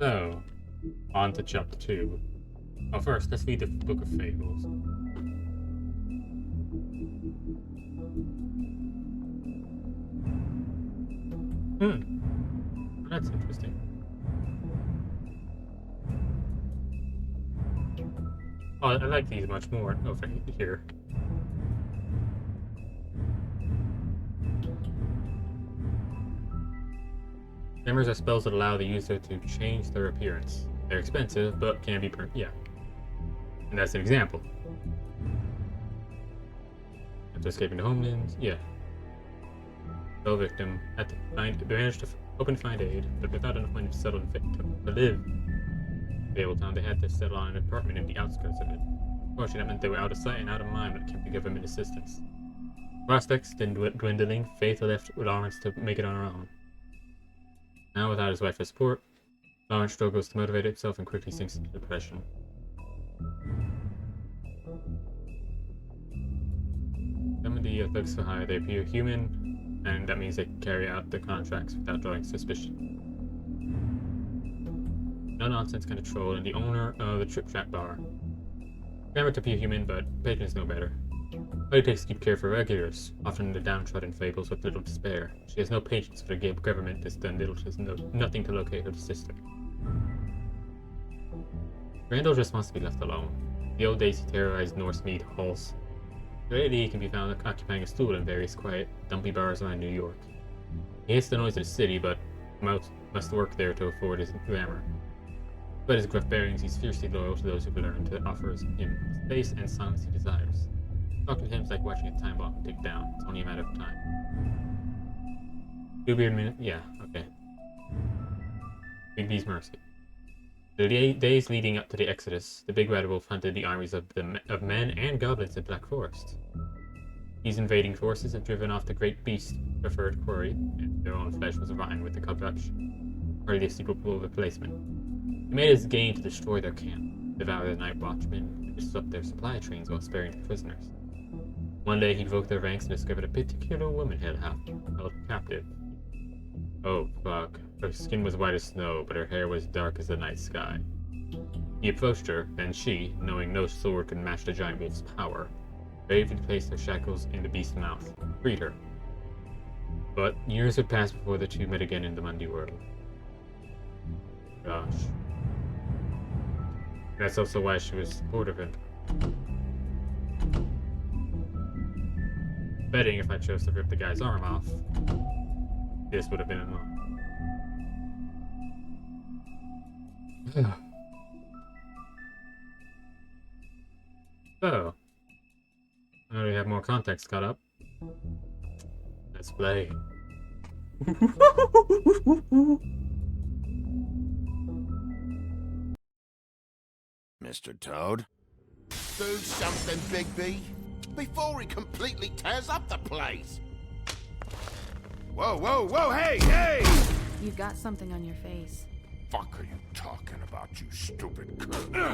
So, on to chapter 2. Oh, first, let's read the Book of Fables. That's interesting. Oh, I like these much more over here. Memories are spells that allow the user to change their appearance. They're expensive, but can be yeah. And that's an example. After escaping the homeland, yeah. Spell victim had to managed to open find aid, but without enough money to settle to live. Fable town, they had to settle on an apartment in the outskirts of it. Unfortunately, that meant they were out of sight and out of mind when it came to government assistance. Prospects then dwindling, Faith left Lawrence to make it on her own. Now, without his wife for support, Lawrence struggles to motivate himself and quickly sinks into depression. Some of the thugs for hire, they appear human, and that means they can carry out their contracts without drawing suspicion. No-nonsense kind of troll, and the owner of the Trip Trap Bar. Grammar to appear human, but patrons know better. All it takes to keep care for regulars, often the downtrodden Fables with little to spare. She has no patience for the government that's done little to nothing to locate her sister. Randall just wants to be left alone. The old days he terrorized Norse mead halls. Today he can be found occupying a stool in various quiet, dumpy bars around New York. He hates the noise of the city, but must work there to afford his glamour. Despite his gruff bearings, he's fiercely loyal to those who've learned to offer him space and silence he desires. Talking to him is like watching a time bomb tick down. It's only a matter of time. 2 weird minutes? Yeah, okay. Bigby's mercy. The days leading up to the Exodus, the Big Red Wolf hunted the armies of men and goblins in Black Forest. These invading forces have driven off the great beast preferred quarry, and their own flesh was rotten with the corruption. Hardly a suitable replacement. He made his gain to destroy their camp, devour the night watchmen, and disrupt their supply trains while sparing the prisoners. One day he broke their ranks and discovered a particular woman held captive. Oh, fuck. Her skin was white as snow, but her hair was dark as the night sky. He approached her, and she, knowing no sword could match the giant wolf's power, bravely placed her shackles in the beast's mouth, freed her. But years had passed before the two met again in the Mundy world. Gosh. That's also why she was supportive of him. Betting if I chose to rip the guy's arm off, this would have been enough. So, now we have more context caught up. Let's play. Mr. Toad? Do something, Bigby, before he completely tears up the place. Whoa, whoa, whoa, hey, hey! You've got something on your face. Fuck are you talking about, you stupid cunt?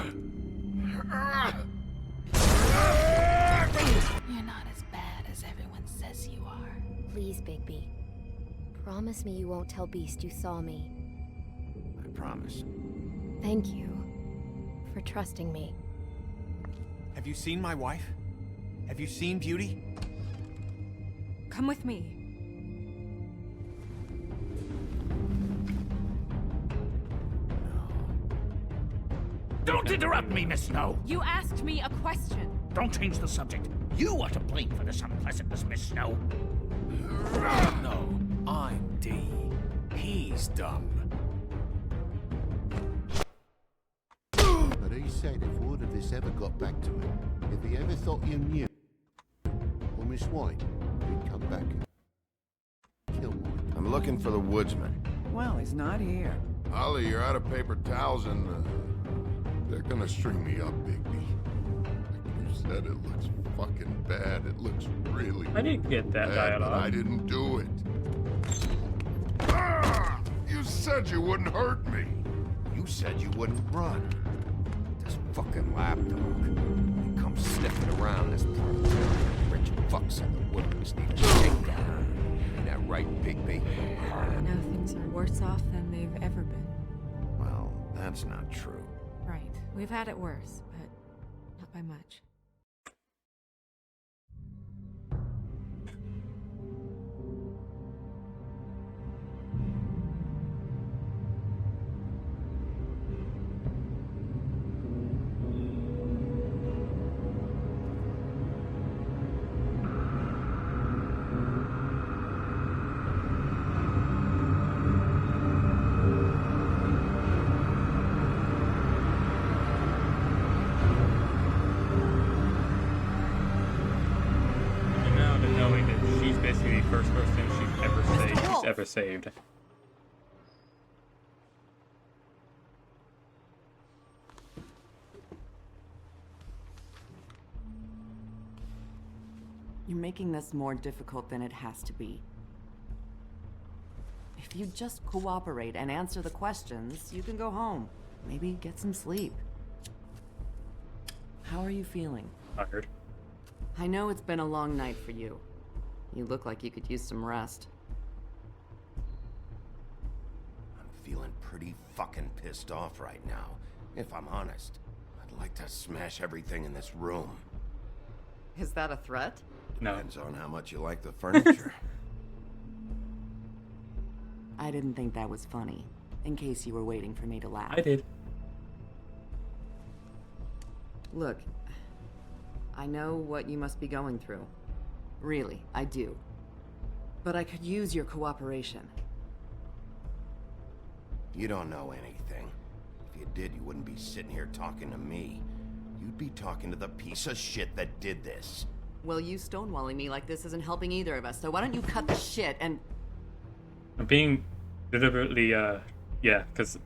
You're not as bad as everyone says you are. Please, Bigby. Promise me you won't tell Beast you saw me. I promise. Thank you for trusting me. Have you seen my wife? Have you seen Beauty? Come with me. Don't interrupt me, Miss Snow! You asked me a question. Don't change the subject. You are to blame for this unpleasantness, Miss Snow. No, I'm D. He's dumb. But he said if word of this ever got back to him, if he ever thought you knew, or Miss White, he'd come back and kill White. I'm looking for the woodsman. Well, he's not here. Ollie, you're out of paper towels and they're gonna string me up, Bigby. Like you said, it looks fucking bad. It looks really I didn't get that bad, but dialogue. I didn't do it. Ah! You said you wouldn't hurt me. You said you wouldn't run. This fucking lapdog. He comes sniffing around this part of town. Rich fucks and the woodlands need a shakedown. Ain't that right, Bigby? Now things are worse off than they've ever been. Well, That's not true. Right. We've had it worse, but not by much. And now that knowing that she's basically the first person she's ever saved. You're making this more difficult than it has to be. If you just cooperate and answer the questions, you can go home. Maybe get some sleep. How are you feeling? Tired. I know it's been a long night for you. You look like you could use some rest. I'm feeling pretty fucking pissed off right now. If I'm honest, I'd like to smash everything in this room. Is that a threat? No. Depends on how much you like the furniture. I didn't think that was funny, in case you were waiting for me to laugh. I did. Look, I know what you must be going through. Really, I do. But I could use your cooperation. You don't know anything. If you did, you wouldn't be sitting here talking to me. You'd be talking to the piece of shit that did this. Well, you stonewalling me like this isn't helping either of us, so why don't you cut the shit and... I'm being deliberately, yeah, because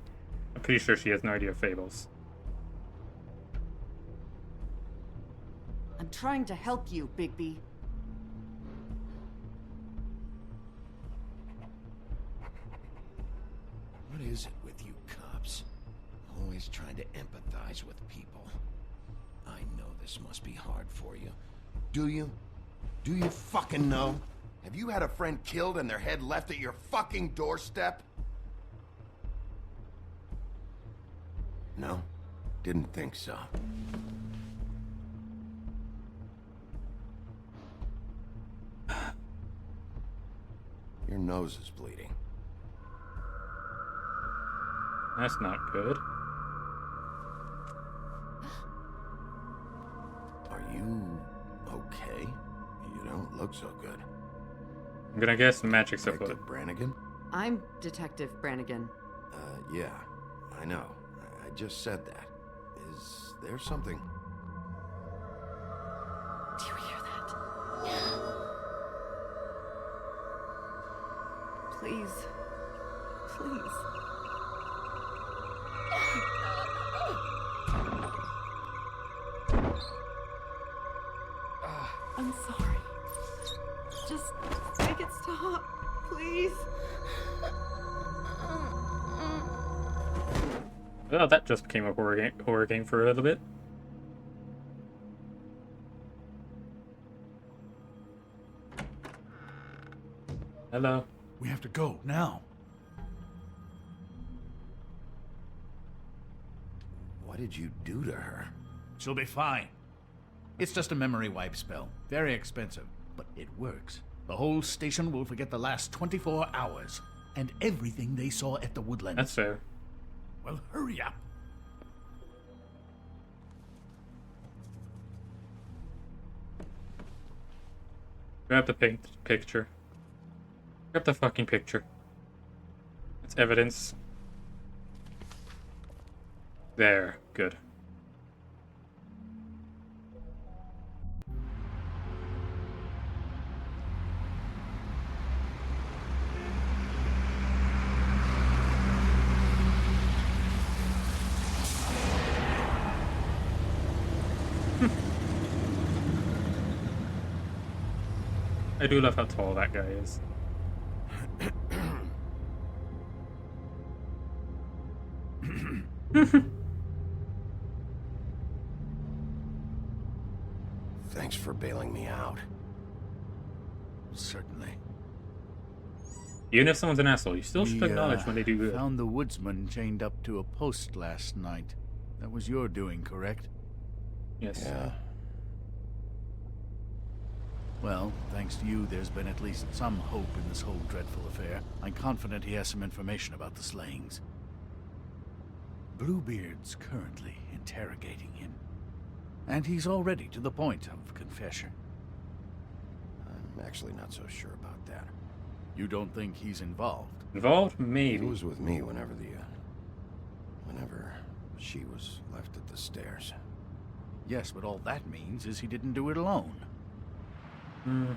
I'm pretty sure she has no idea of fables. I'm trying to help you, Bigby. What is it with you cops? Always trying to empathize with people. I know this must be hard for you. Do you? Do you fucking know? Have you had a friend killed and their head left at your fucking doorstep? No? Didn't think so. Your nose is bleeding. That's not good. Are you okay? You don't look so good. I'm gonna guess the magic's afoot. Detective Brannigan? I'm Detective Brannigan. Yeah, I know. I just said that. Is there something? Do you hear that? Please. Please. I'm sorry. Just make it stop, please. Well, that just became a horror game for a little bit. Hello. We have to go now. What did you do to her? She'll be fine. It's just a memory wipe spell. Very expensive, but it works. The whole station will forget the last 24 hours and everything they saw at the woodlands. That's fair. Well, hurry up. Grab the picture. Grab the fucking picture. It's evidence. There. Good. I do love how tall that guy is. Thanks for bailing me out. Certainly. Even if someone's an asshole, you still should We, acknowledge when they do good. found the woodsman chained up to a post last night. That was your doing, correct? Yes. Yeah. Well, thanks to you, there's been at least some hope in this whole dreadful affair. I'm confident he has some information about the slayings. Bluebeard's currently interrogating him. And he's already to the point of confession. I'm actually not so sure about that. You don't think he's involved? Involved? He Maybe. was with me whenever she was left at the stairs. Yes, but all that means is he didn't do it alone. Hmm.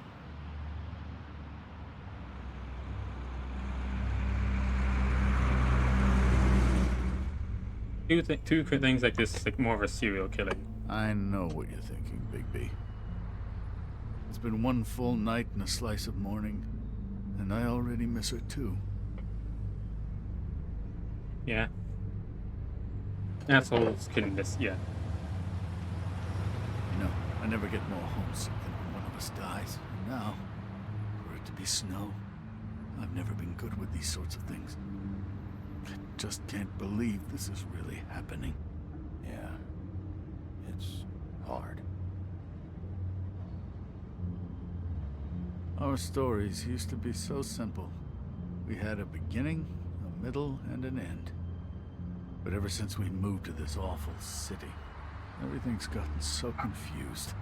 Two things like this is like more of a serial killing. I know what you're thinking, Bigby. It's been one full night and a slice of morning, and I already miss her too. Yeah. Assholes killing this, yeah. You know, I never get more homesick than when one of us dies. And now, for it to be snow, I've never been good with these sorts of things. I just can't believe this is really happening. Yeah. It's hard. Our stories used to be so simple. We had a beginning, a middle, and an end. But ever since we moved to this awful city, everything's gotten so confused.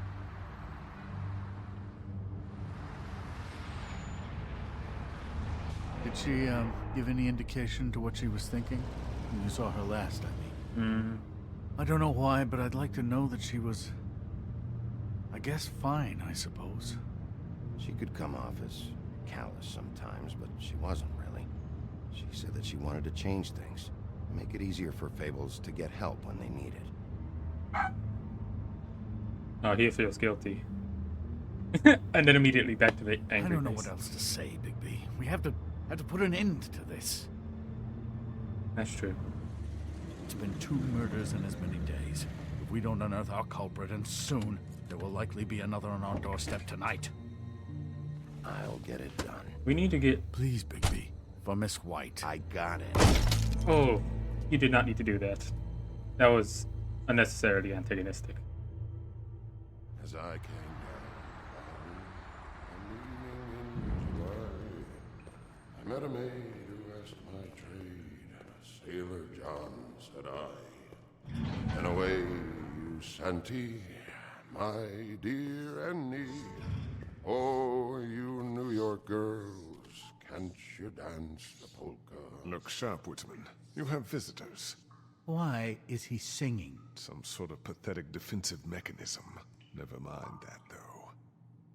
Did she, give any indication to what she was thinking? When you saw her last, I mean. I don't know why, but I'd like to know that she was... I guess fine, I suppose. She could come off as callous sometimes, but she wasn't really. She said that she wanted to change things, make it easier for Fables to get help when they need it. Oh, he feels guilty. And then immediately back to the angry I don't know face. what else to say, Bigby. We have to put an end to this. That's true. It's been 2 murders in as many days. If we don't unearth our culprit, and soon, there will likely be another on our doorstep tonight. I'll get it done. We need to get... Please, Bigby, for Miss White. I got it. Oh, you did not need to do that. That was unnecessarily antagonistic. As I came down, I met a maid who asked my trade. Sailor John, said I. And away you Santi, my dear Annie. Oh, you New York girls, can't you dance the polka? Look sharp, Woodsman. You have visitors. Why is he singing? Some sort of pathetic defensive mechanism. Never mind that, though.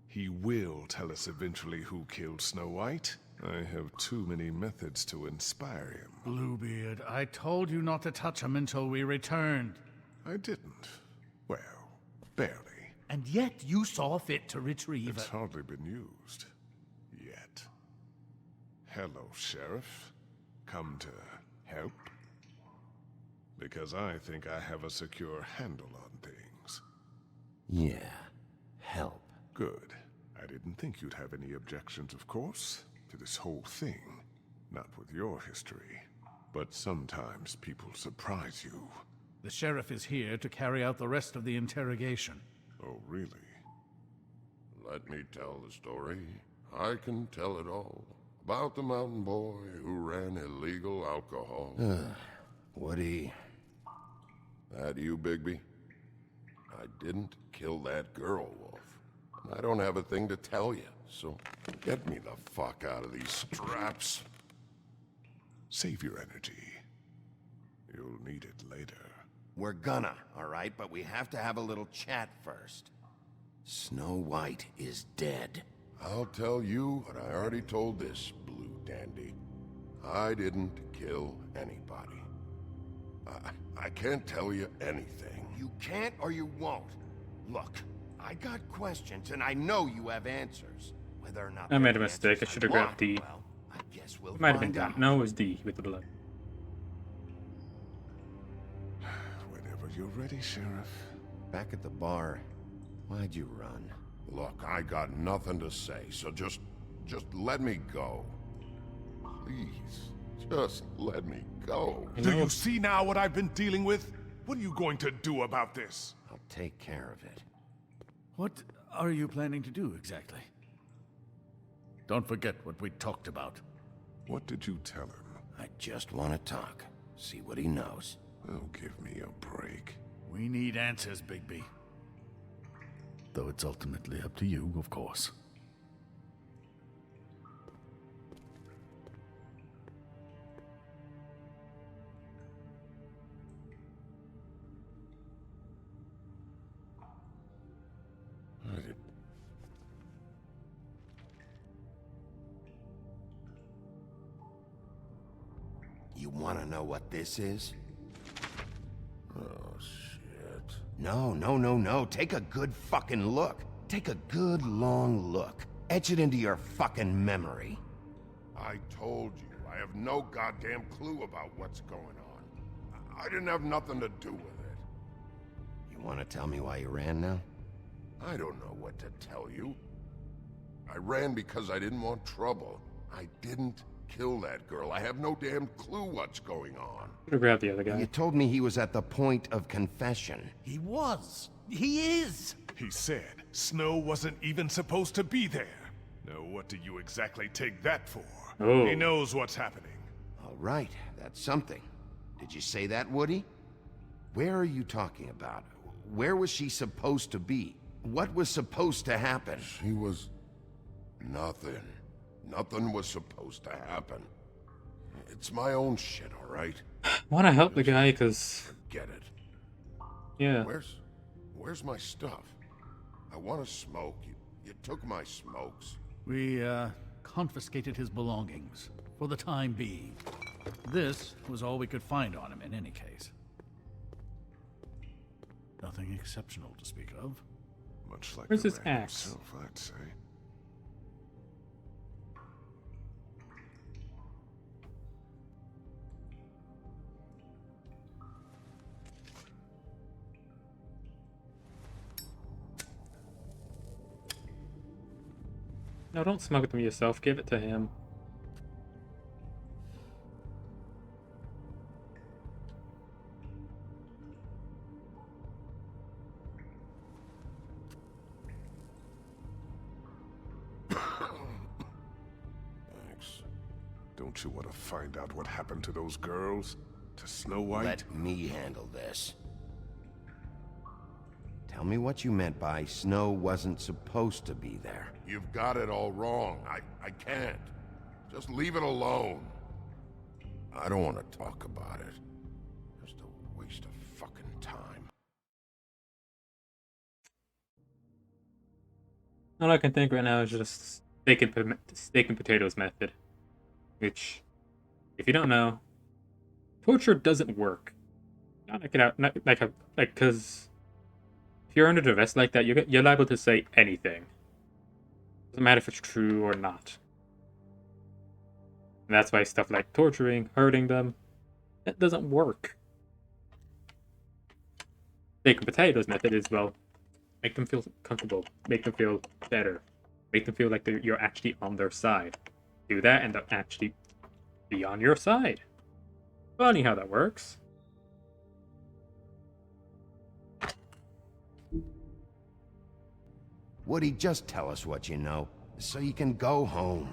He will tell us eventually who killed Snow White. I have too many methods to inspire him. Bluebeard, I told you not to touch him until we returned. I didn't. Well, barely. And yet you saw fit to retrieve It's it. hardly been used. Yet. Hello, Sheriff. Come to help? Because I think I have a secure handle on things. Yeah. Help. Good. I didn't think you'd have any objections, of course, to this whole thing. Not with your history. But sometimes people surprise you. The sheriff is here to carry out the rest of the interrogation. Oh, really? Let me tell the story. I can tell it all. About the mountain boy who ran illegal alcohol. Woody. That you, Bigby? I didn't kill that girl, Wolf. I don't have a thing to tell you, so get me the fuck out of these straps. Save your energy. You'll need it later. We're gonna, all right? But we have to have a little chat first. Snow White is dead. I'll tell you what I already told this blue dandy. I didn't kill anybody. I can't tell you anything. You can't or you won't. Look, I got questions and I know you have answers. Whether or not I made a they're mistake. I answers should have want, grabbed D. Well, I guess we'll It might have been find D. out. No, it was D with the blood. Whenever you're ready, Sheriff. Back at the bar, why'd you run? Look, I got nothing to say, so just let me go. Please, just let me go. Do you see now what I've been dealing with? What are you going to do about this? I'll take care of it. What are you planning to do exactly? Don't forget what we talked about. What did you tell him? I just want to talk. See what he knows. Oh, give me a break. We need answers, Bigby. Though it's ultimately up to you, of course. You want to know what this is? Oh, shit. No. Take a good fucking look. Take a good long look. Etch it into your fucking memory. I told you, I have no goddamn clue about what's going on. I didn't have nothing to do with it. You want to tell me why you ran now? I don't know what to tell you. I ran because I didn't want trouble. I didn't kill that girl. I have no damn clue what's going on. Could grab the other guy. You told me he was at the point of confession. He was. He is. He said Snow wasn't even supposed to be there. Now, what do you exactly take that for? Oh. He knows what's happening. All right, that's something. Did you say that, Woody? Where are you talking about? Where was she supposed to be? What was supposed to happen? She was... nothing. Nothing was supposed to happen. It's my own shit, all right? Want to help the guy, because... Get it. Yeah. Where's my stuff? I want to smoke. You took my smokes. We, confiscated his belongings, for the time being. This was all we could find on him in any case. Nothing exceptional to speak of. Much like Where's the his man axe? himself, I'd say. No, don't smoke them yourself. Give it to him. Thanks. Don't you want to find out what happened to those girls? To Snow White? Let me handle this. Tell me what you meant by Snow wasn't supposed to be there. You've got it all wrong. I can't. Just leave it alone. I don't want to talk about it. Just a waste of fucking time. All I can think right now is just steak and potatoes method. Which, if you don't know, torture doesn't work. Not like it out, not like a, like, because if you're under duress like that, you're liable to say anything. Doesn't matter if it's true or not. And that's why stuff like torturing, hurting them, that doesn't work. Steak and potatoes method is, well, make them feel comfortable, make them feel better, make them feel like you're actually on their side. Do that and they'll actually be on your side. Funny how that works. Woody, just tell us what you know, so you can go home.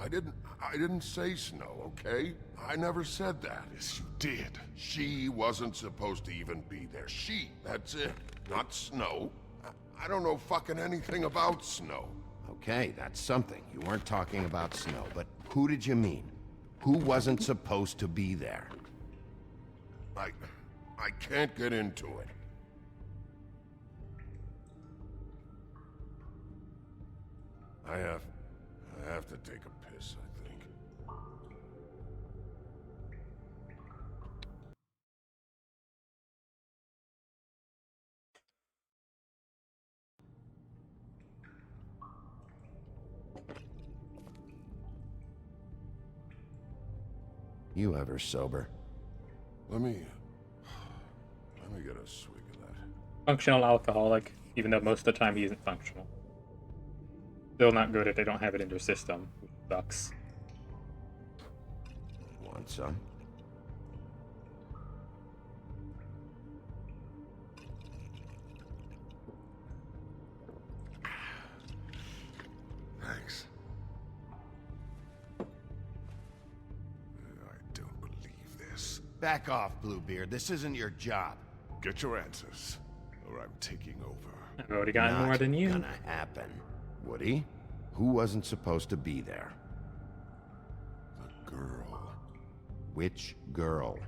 I didn't say Snow, okay? I never said that. Yes, you did. She wasn't supposed to even be there. She, that's it. Not Snow. I don't know fucking anything about Snow. Okay, that's something. You weren't talking about Snow, but who did you mean? Who wasn't supposed to be there? I can't get into it. I have to take a piss, I think. You ever sober? Let me get a swig of that. Functional alcoholic, even though most of the time he isn't functional. Still not good if they don't have it in their system. Sucks. want, son? Thanks. I don't believe this. Back off, Bluebeard. This isn't your job. Get your answers, or I'm taking over. I've already gotten Not more than you. gonna happen. Woody? Who wasn't supposed to be there? The girl. Which girl?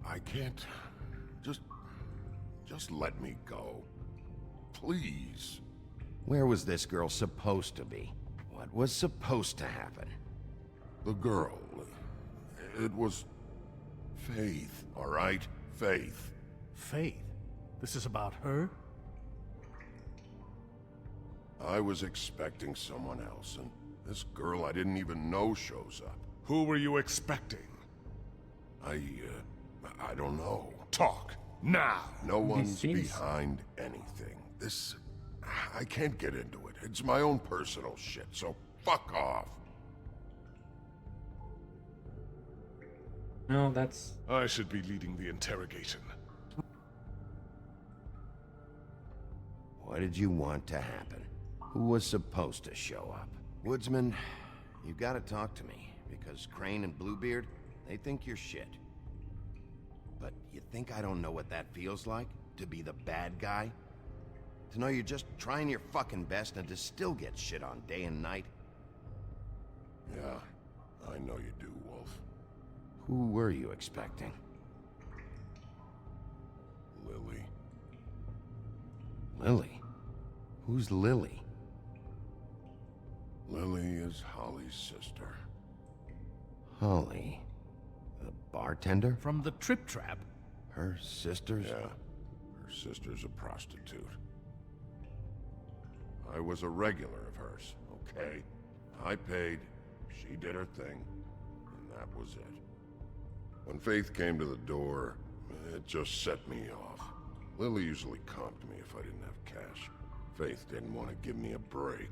I can't. Just let me go. Please. Where was this girl supposed to be? What was supposed to happen? The girl. It was Faith, all right? Faith. Faith? This is about her? I was expecting someone else, and this girl I didn't even know shows up. Who were you expecting? I don't know. Talk, now! No one's Jeez. behind anything. This... I can't get into it. It's my own personal shit, so fuck off. No, that's... I should be leading the interrogation. What did you want to happen? Who was supposed to show up? Woodsman, you gotta talk to me, because Crane and Bluebeard, they think you're shit. But you think I don't know what that feels like? To be the bad guy? To know you're just trying your fucking best and to still get shit on day and night? Yeah, I know you do, Wolf. Who were you expecting? Lily. Lily? Who's Lily? Lily is Holly's sister. Holly. The bartender? From the Trip Trap? Her sister's? Yeah, her sister's a prostitute. I was a regular of hers, okay? I paid, she did her thing, and that was it. When Faith came to the door, it just set me off. Lily usually comped me if I didn't have cash. Faith didn't want to give me a break.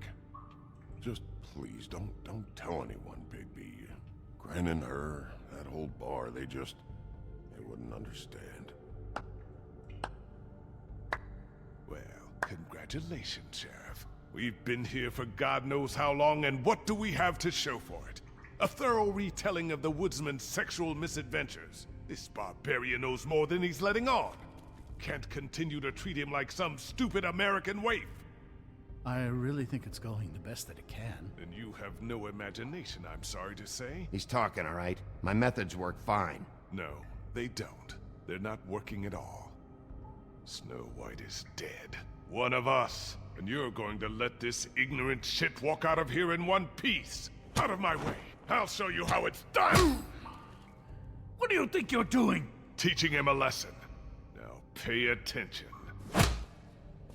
Just please, don't tell anyone, Bigby. Gren and her, that whole bar, they wouldn't understand. Well, congratulations, Sheriff. We've been here for God knows how long, and what do we have to show for it? A thorough retelling of the woodsman's sexual misadventures. This barbarian knows more than he's letting on. Can't continue to treat him like some stupid American waif. I really think it's going the best that it can. And you have no imagination, I'm sorry to say. He's talking, all right? My methods work fine. No, they don't. They're not working at all. Snow White is dead. One of us. And you're going to let this ignorant shit walk out of here in one piece. Out of my way. I'll show you how it's done. What do you think you're doing? Teaching him a lesson. Now pay attention.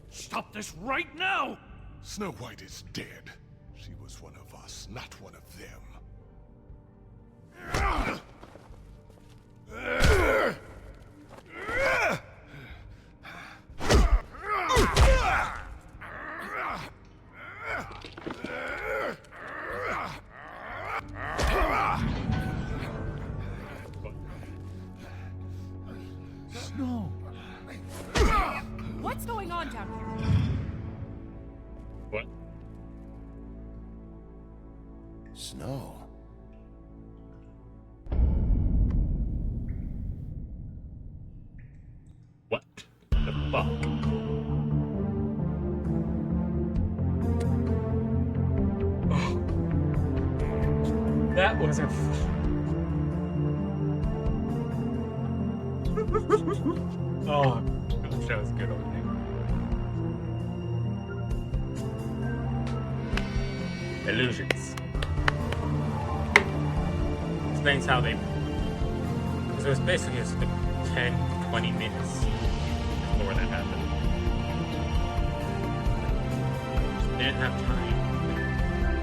Stop this right now! Snow White is dead. She was one of us, not one of them. Snow! What's going on down here? What? Snow. What the fuck? Oh. That was a... Oh, gosh, that was good opening. Illusions. Explains how they... So it was basically just like 10, 20 minutes before that happened. They didn't have time.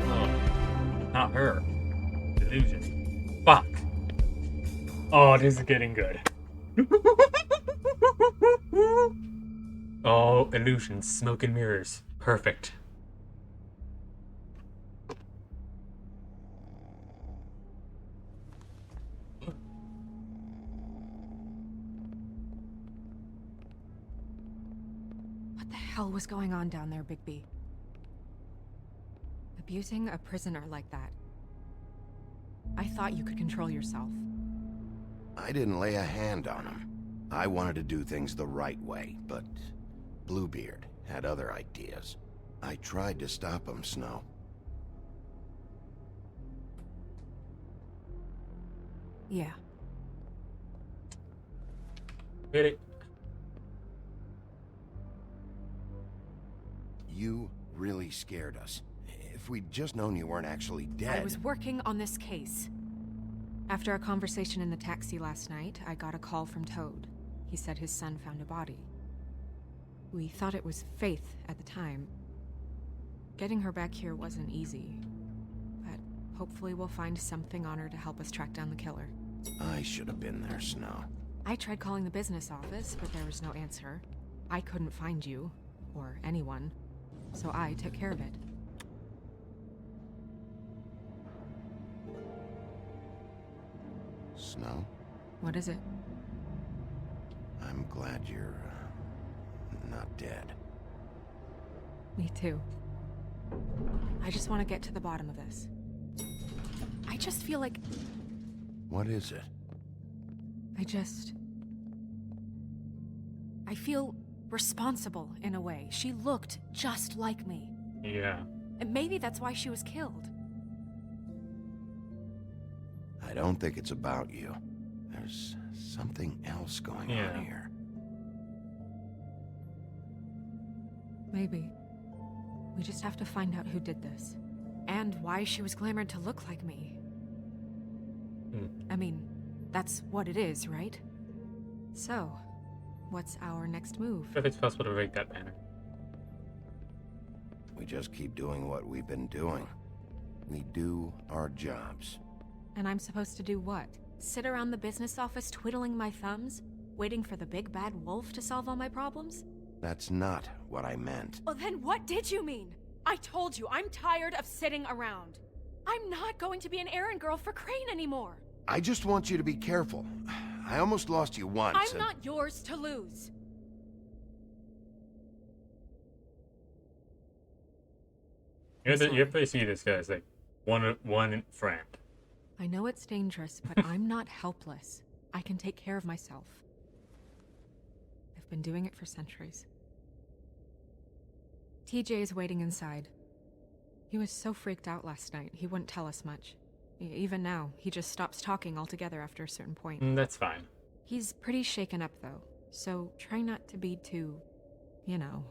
Oh, not her. Illusion. Fuck. Oh, this is getting good. Oh, illusions, smoke and mirrors. Perfect. hell was going on down there, Bigby? Abusing a prisoner like that. I thought you could control yourself. I didn't lay a hand on him. I wanted to do things the right way, but Bluebeard had other ideas. I tried to stop him, Snow. Yeah. Hit it. You really scared us. If we'd just known you weren't actually dead... I was working on this case. After our conversation in the taxi last night, I got a call from Toad. He said his son found a body. We thought it was Faith at the time. Getting her back here wasn't easy, but hopefully we'll find something on her to help us track down the killer. I should have been there, Snow. I tried calling the business office, but there was no answer. I couldn't find you, or anyone, so I took care of it. Snow? What is it? I'm glad you're... not dead. Me too. I just want to get to the bottom of this. I just feel like... What is it? I feel responsible in a way. She looked just like me. Yeah. And maybe that's why she was killed. I don't think it's about you. There's something else going on here. Maybe. We just have to find out who did this. And why she was glamored to look like me. I mean, that's what it is, right? So, what's our next move? If it's possible to rate that banner. We just keep doing what we've been doing. We do our jobs. And I'm supposed to do what? Sit around the business office twiddling my thumbs? Waiting for the big bad wolf to solve all my problems? That's not what I meant. Well, then what did you mean? I told you, I'm tired of sitting around. I'm not going to be an errand girl for Crane anymore. I just want you to be careful. I almost lost you once. I'm not yours to lose. You're basically this guy's like one friend. I know it's dangerous, but I'm not helpless. I can take care of myself. I've been doing it for centuries. TJ is waiting inside. He was so freaked out last night, he wouldn't tell us much. Even now, he just stops talking altogether after a certain point. That's fine. He's pretty shaken up, though, so try not to be too, you know.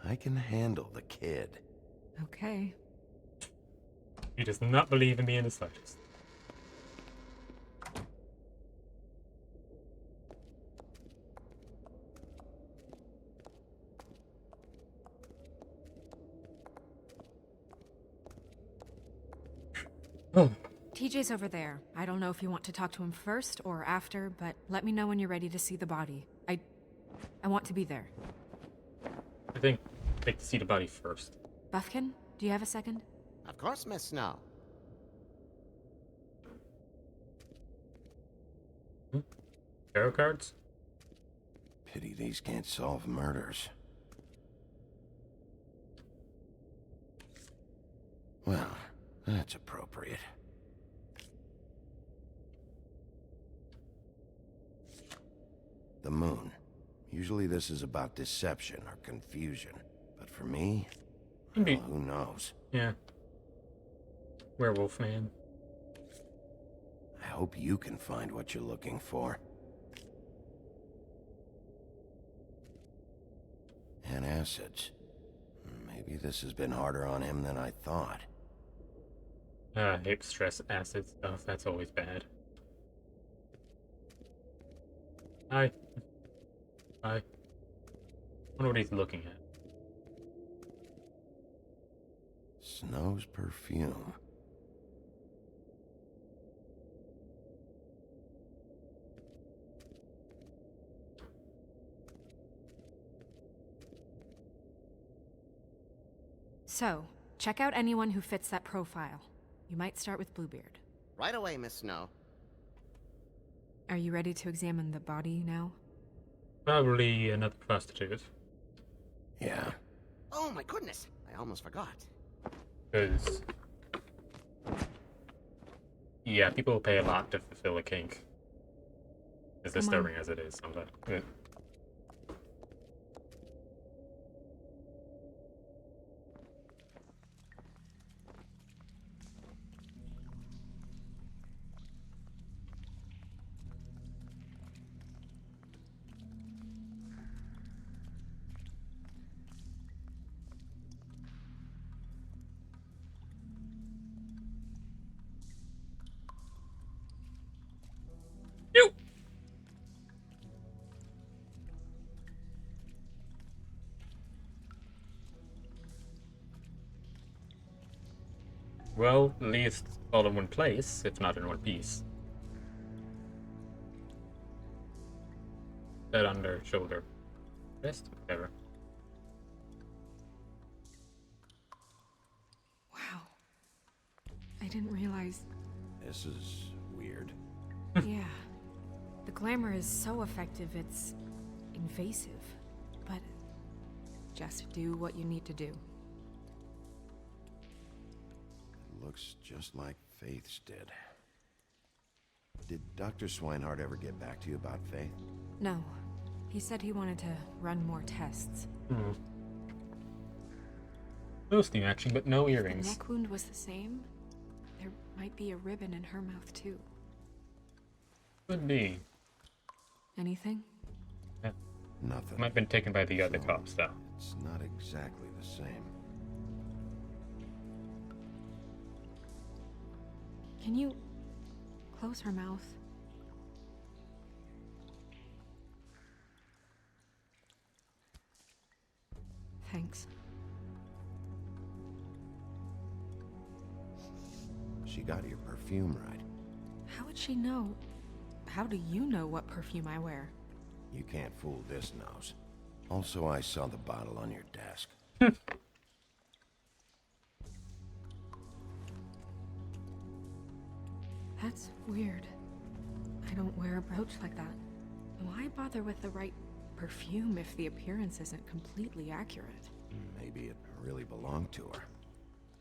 I can handle the kid. Okay. He does not believe in me in the slightest. Oh. TJ's over there. I don't know if you want to talk to him first or after, but let me know when you're ready to see the body. I want to be there. I think I'd like to see the body first. Buffkin, do you have a second? Of course, Miss Snow. Tarot cards? Pity these can't solve murders. Well, that's appropriate. The moon. Usually this is about deception or confusion. But for me, well, who knows? Yeah. Werewolf man. I hope you can find what you're looking for. And acids. Maybe this has been harder on him than I thought. I hate stress acid stuff. That's always bad. Hi. Hi. Wonder what he's looking at. Snow's perfume. So, check out anyone who fits that profile. You might start with Bluebeard. Right away, Miss Snow. Are you ready to examine the body now? Probably another prostitute. Yeah. Oh my goodness, I almost forgot. Because, yeah, people pay a lot to fulfill a kink. As Come on. disturbing as it is sometimes. Yeah. You! Well, at least all in one place, if not in one piece. Head under, shoulder, wrist, whatever. Wow. I didn't realize. This is weird. Yeah. The glamour is so effective, it's invasive. But just do what you need to do. Looks just like Faith's did. Did Dr. Swinehart ever get back to you about Faith? No. He said he wanted to run more tests. Mostly matching, but no The earrings. neck wound was the same. There might be a ribbon in her mouth, too. Could be. Anything? Yeah. Nothing. Might have been taken by the other cops, though. It's not exactly the same. Can you close her mouth? Thanks. She got your perfume right. How would she know? How do you know what perfume I wear? You can't fool this nose. Also, I saw the bottle on your desk. That's weird. I don't wear a brooch like that. Why bother with the right perfume if the appearance isn't completely accurate? Maybe it really belonged to her.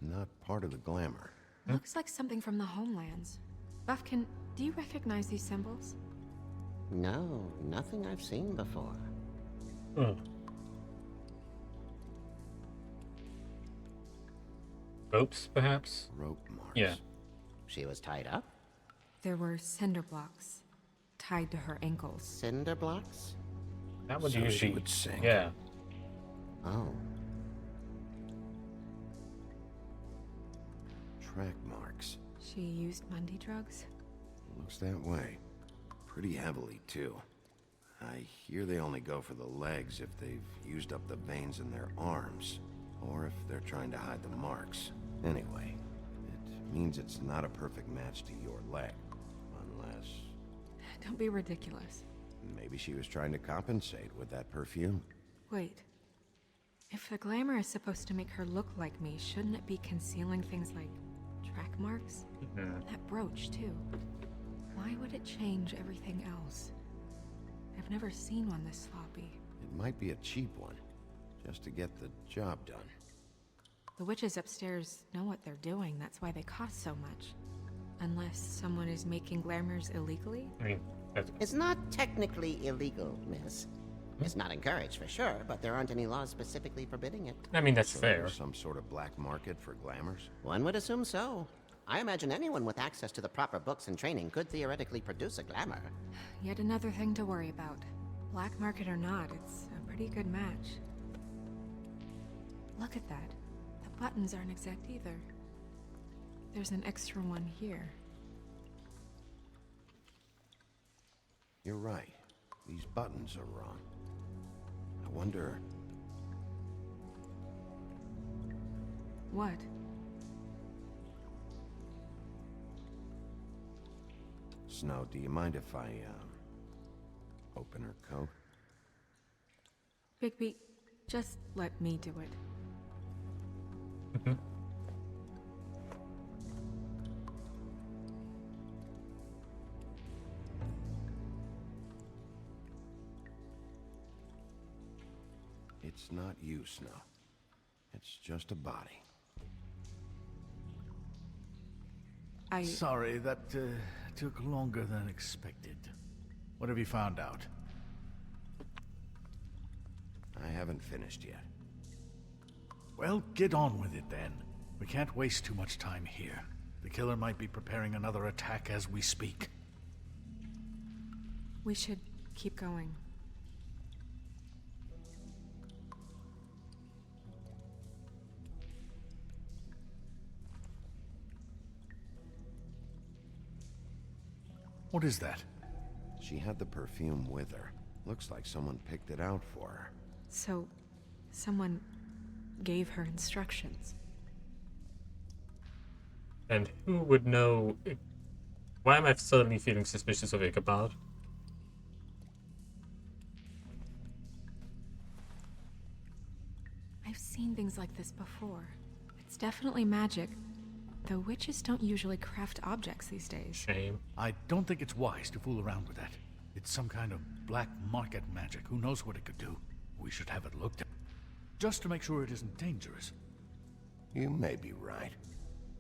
Not part of the glamour. Looks like something from the homelands. Buffkin, do you recognize these symbols? No, nothing I've seen before. Ropes, perhaps? Rope marks. Yeah. She was tied up? There were cinder blocks tied to her ankles. Cinder blocks? That would So usually. she would sink. Yeah. Oh. Track marks. She used Mundy drugs? Looks that way. Pretty heavily, too. I hear they only go for the legs if they've used up the veins in their arms, or if they're trying to hide the marks. Anyway, it means it's not a perfect match to your leg, unless Don't be ridiculous. maybe she was trying to compensate with that perfume. Wait. If the glamour is supposed to make her look like me, shouldn't it be concealing things like track marks? That brooch, too. Why would it change everything else? I've never seen one this sloppy. It might be a cheap one, just to get the job done. The witches upstairs know what they're doing, that's why they cost so much. Unless someone is making glamours illegally? I mean, that's, It's not technically illegal, miss. It's not encouraged for sure, but there aren't any laws specifically forbidding it. that's So fair. there's some sort of black market for glamours? One would assume so. I imagine anyone with access to the proper books and training could theoretically produce a glamour. Yet another thing to worry about. Black market or not, it's a pretty good match. Look at that. The buttons aren't exact either. There's an extra one here. You're right. These buttons are wrong. I wonder... What? Snow, do you mind if I, open her coat? Bigby, just let me do it. It It's not you, Snow. It's just a body. Sorry, that took longer than expected. What have you found out? I haven't finished yet. Well, get on with it then. We can't waste too much time here. The killer might be preparing another attack as we speak. We should keep going. What is that? She had the perfume with her. Looks like someone picked it out for her. So, someone gave her instructions. And who would know... Why am I suddenly feeling suspicious of Ichabod? I've seen things like this before. It's definitely magic, though witches don't usually craft objects these days. Shame. I don't think it's wise to fool around with that. It's some kind of black market magic. Who knows what it could do? We should have it looked at. Just to make sure it isn't dangerous. You may be right.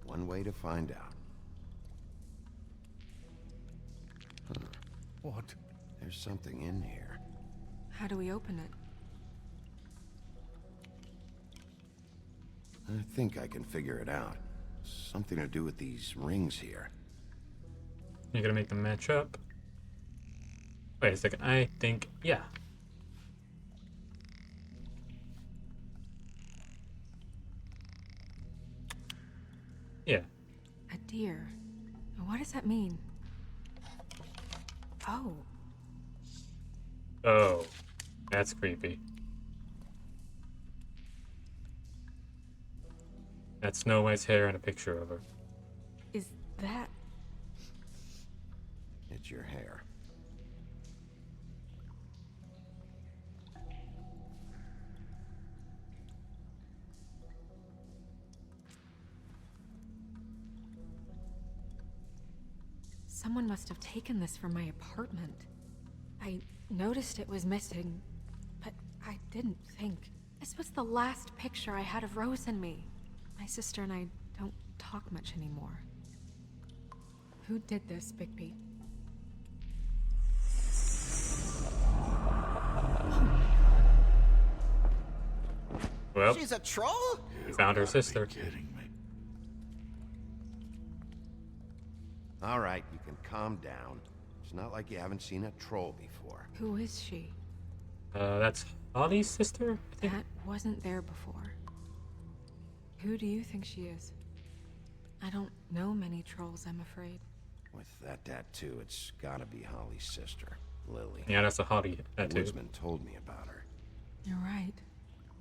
One way to find out. Huh. What? There's something in here. How do we open it? I think I can figure it out. Something to do with these rings here. You're gonna make them match up? Wait a second, I think... yeah. Yeah. A deer. What does that mean? Oh. Oh. That's creepy. That's Snow White's hair and a picture of her. Is that... It's your hair. Someone must have taken this from my apartment. I noticed it was missing, but I didn't think. This was the last picture I had of Rose and me. My sister and I don't talk much anymore. Who did this, Bigby? Well, She's a troll? we found her sister. Kidding me. All right, you can calm down. It's not like you haven't seen a troll before. Who is she? That's Holly's sister, I think? That wasn't there before. Who do you think she is? I don't know many trolls, I'm afraid. With that tattoo, it's gotta be Holly's sister, Lily. Yeah, that's a Holly The tattoo. woodsman told me about her. You're right.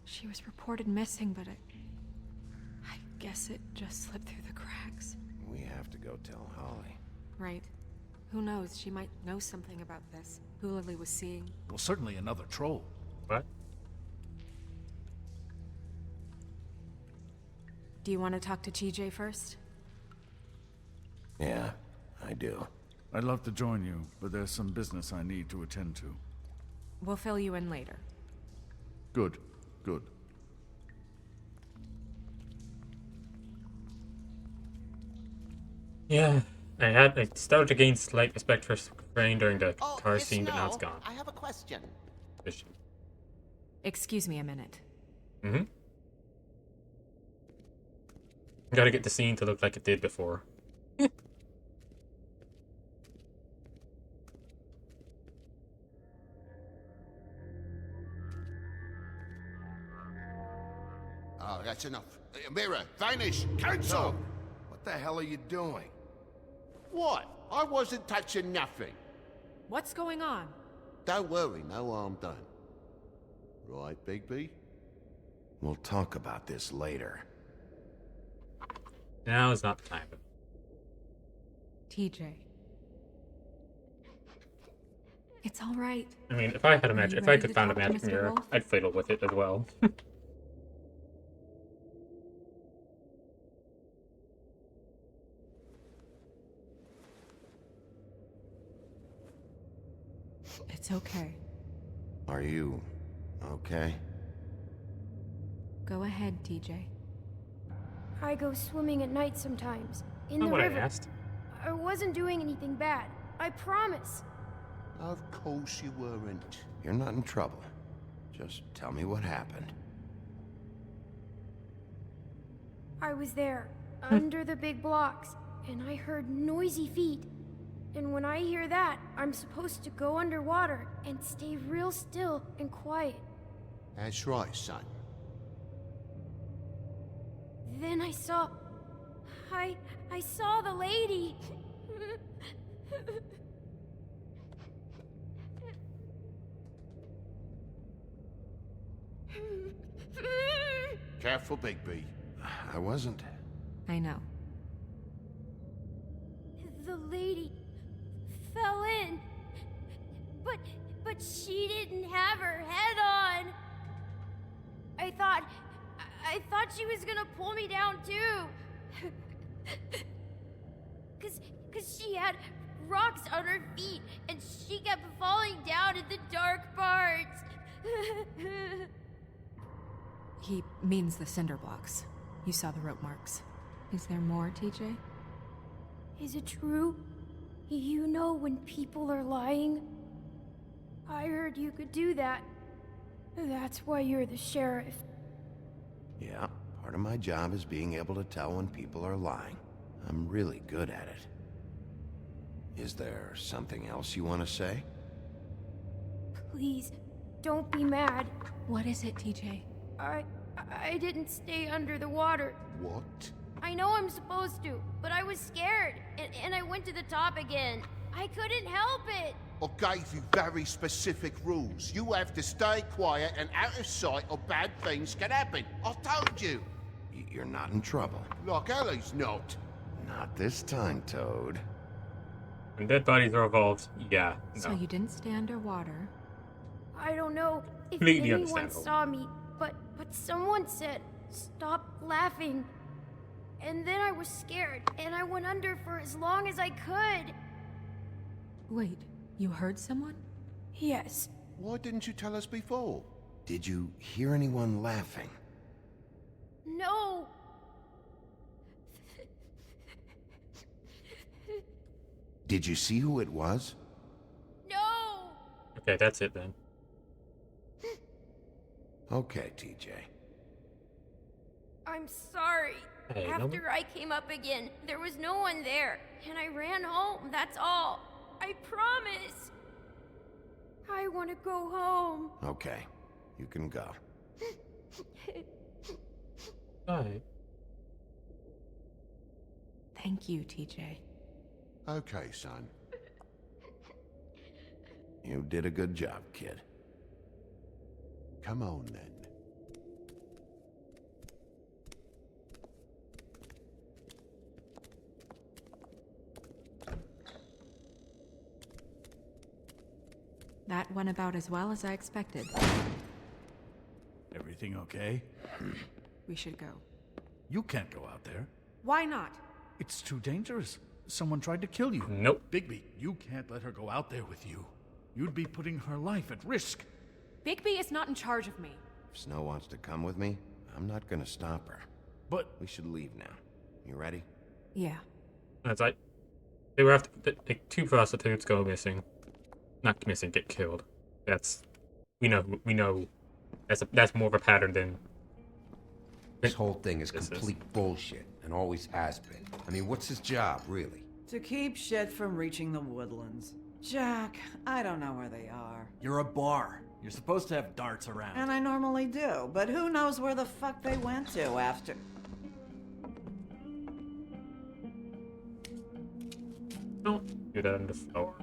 She was reported missing, but I guess it just slipped through the cracks. We have to go tell Holly. Right. Who knows? She might know something about this. Who Lily was seeing. Well, certainly another troll. What? Do you want to talk to TJ first? Yeah, I do. I'd love to join you, but there's some business I need to attend to. We'll fill you in later. Good, good. Yeah, I started to gain slight respect for Crane during the Oh, car it's scene, but now it's Snow. gone. I have a question. Fishing. Excuse me a minute. Mm-hmm. Gotta get the scene to look like it did before. Oh, that's enough. Mira, vanish! Cancel! So, what the hell are you doing? What? I wasn't touching nothing. What's going on? Don't worry, no harm done. Right, Bigby? We'll talk about this later. Now is not the time. TJ. It's all right. I mean, if I had a magic, if I ready could to find a talk to magic Mr. mirror, Wolf? I'd fiddle with it as well. It's okay. Are you okay? Go ahead, TJ. I go swimming at night sometimes. In Not the what I river. asked. I wasn't doing anything bad. I promise. Of course you weren't. You're not in trouble. Just tell me what happened. I was there, under the big blocks, and I heard noisy feet. And when I hear that, I'm supposed to go underwater and stay real still and quiet. That's right, son. Then I saw... I saw the lady. Careful, Bigby. I wasn't. I know. The lady fell in. But she didn't have her head on. I thought she was gonna pull me down too. Cause she had rocks on her feet and she kept falling down in the dark parts. He means the cinder blocks. You saw the rope marks. Is there more, TJ? Is it true? You know when people are lying? I heard you could do that. That's why you're the sheriff. Yeah, part of my job is being able to tell when people are lying. I'm really good at it. Is there something else you want to say? Please, don't be mad. What is it, TJ? I didn't stay under the water. What? I know I'm supposed to, but I was scared, and I went to the top again. I couldn't help it. I gave you very specific rules. You have to stay quiet and out of sight or bad things can happen. I told you. You're not in trouble. Like Ellie's not. Not this time, Toad. When dead bodies are involved, yeah, no. So you didn't stay underwater? I don't know if Completely anyone understandable. saw me, but someone said, "Stop laughing." And then I was scared, and I went under for as long as I could. Wait, you heard someone? Yes. Why didn't you tell us before? Did you hear anyone laughing? No. Did you see who it was? No. Okay, that's it then. Okay, TJ. I'm sorry. Hey, After I came up again, there was no one there, and I ran home, that's all. I promise. I want to go home. Okay, you can go. Alright. Thank you, TJ. Okay, son. You did a good job, kid. Come on, then. That went about as well as I expected. Everything okay? We should go. You can't go out there. Why not? It's too dangerous. Someone tried to kill you. Nope. Bigby, you can't let her go out there with you. You'd be putting her life at risk. Bigby is not in charge of me. If Snow wants to come with me, I'm not gonna stop her. But We should leave now. You ready? Yeah. That's like they were after like two prostitutes go missing. Not missing, get killed. That's we know that's more of a pattern than This whole thing is This is- complete bullshit, and always has been. I mean, what's his job, really? To keep shit from reaching the woodlands. Jack, I don't know where they are. You're a bar. You're supposed to have darts around. And I normally do, but who knows where the fuck they went to after. don't do that on the floor.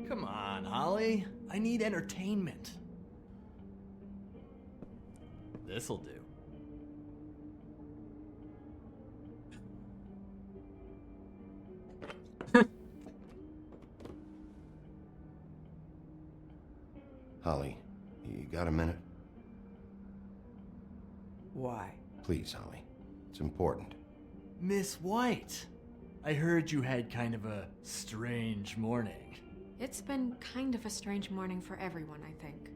Come on, Holly. I need entertainment. This'll do. Holly, you got a minute? Why? Please, Holly. It's important. Miss White, I heard you had kind of a strange morning. It's been kind of a strange morning for everyone, I think.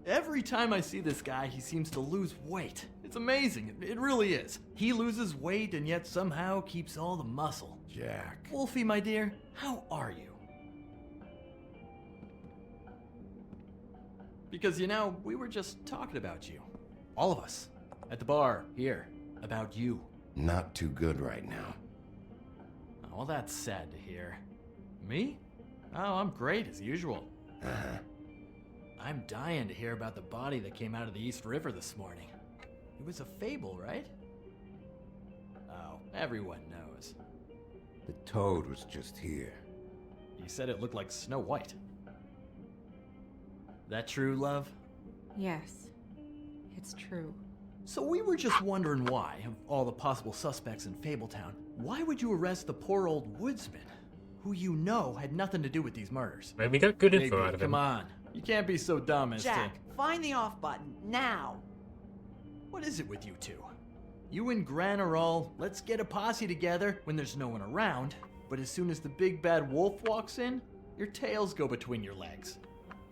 Every time I see this guy, he seems to lose weight. It's amazing. It really is. He loses weight and yet somehow keeps all the muscle. Jack. Wolfie, my dear, how are you? Because, you know, we were just talking about you. All of us. At the bar, here. About you. Not too good right now. Oh, well, that's sad to hear. Me? Oh, I'm great as usual. Uh-huh. I'm dying to hear about the body that came out of the East River this morning. It was a fable, right? Oh, everyone knows. The toad was just here. You said it looked like Snow White. That true, love? Yes, it's true. So we were just wondering why, of all the possible suspects in Fabletown, why would you arrest the poor old woodsman, who you know had nothing to do with these murders? Right, we got good info Bigby, out of him. come on. You can't be so dumb as Jack, to... find the off button, now! What is it with you two? You and Gran are all, let's get a posse together when there's no one around, but as soon as the big bad wolf walks in, your tails go between your legs.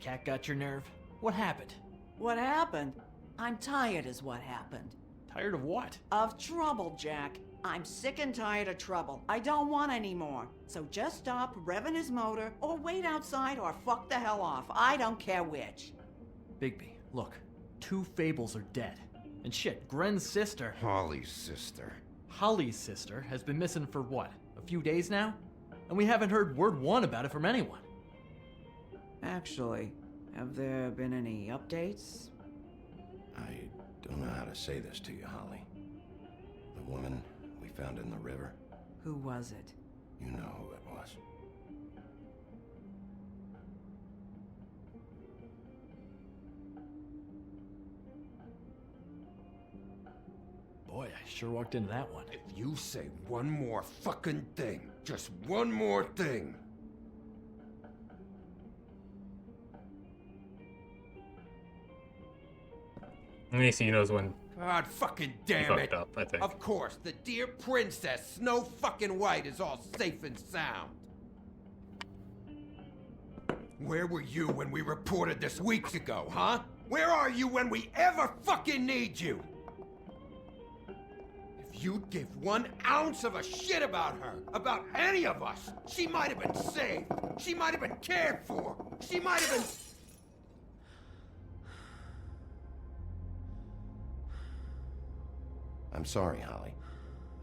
Cat got your nerve? What happened? What happened? I'm tired is what happened. Tired of what? Of trouble, Jack. I'm sick and tired of trouble. I don't want any more. So just stop revving his motor, or wait outside, or fuck the hell off. I don't care which. Bigby, look. 2 fables are dead. And shit, Gren's sister... Holly's sister. Holly's sister has been missing for what? A few days now? And we haven't heard word one about it from anyone. Actually, have there been any updates? I don't know how to say this to you, Holly. The woman we found in the river. Who was it? You know who it was. Boy, I sure walked into that one. If you say one more fucking thing, just one more thing. At least he knows when God fucking he damn it. fucked up, I think. Of course, the dear princess, Snow fucking White, is all safe and sound. Where were you when we reported this weeks ago, huh? Where are you when we ever fucking need you? If you'd give 1 ounce of a shit about her, about any of us, she might have been saved. She might have been cared for. She might have been... I'm sorry, Holly.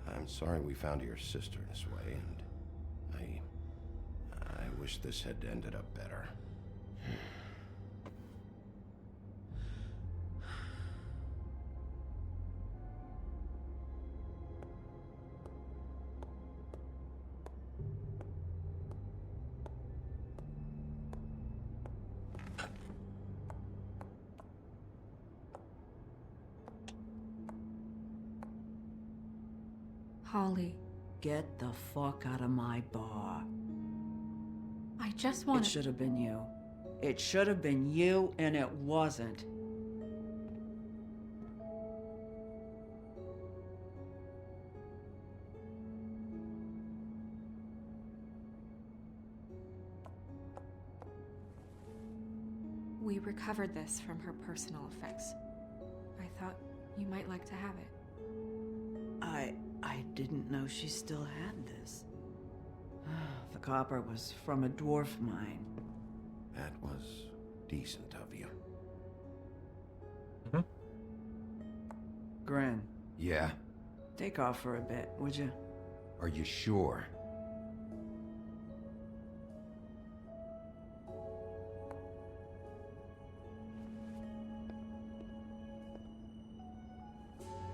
I'm sorry we found your sister this way, and I wish this had ended up better. Holly, Get the fuck out of my bar. I just want It should have been you. It should have been you, and it wasn't. We recovered this from her personal effects. I thought you might like to have it. I didn't know she still had this. The copper was from a dwarf mine. That was decent of you. Gren, Yeah? take off for a bit, would you? Are you sure?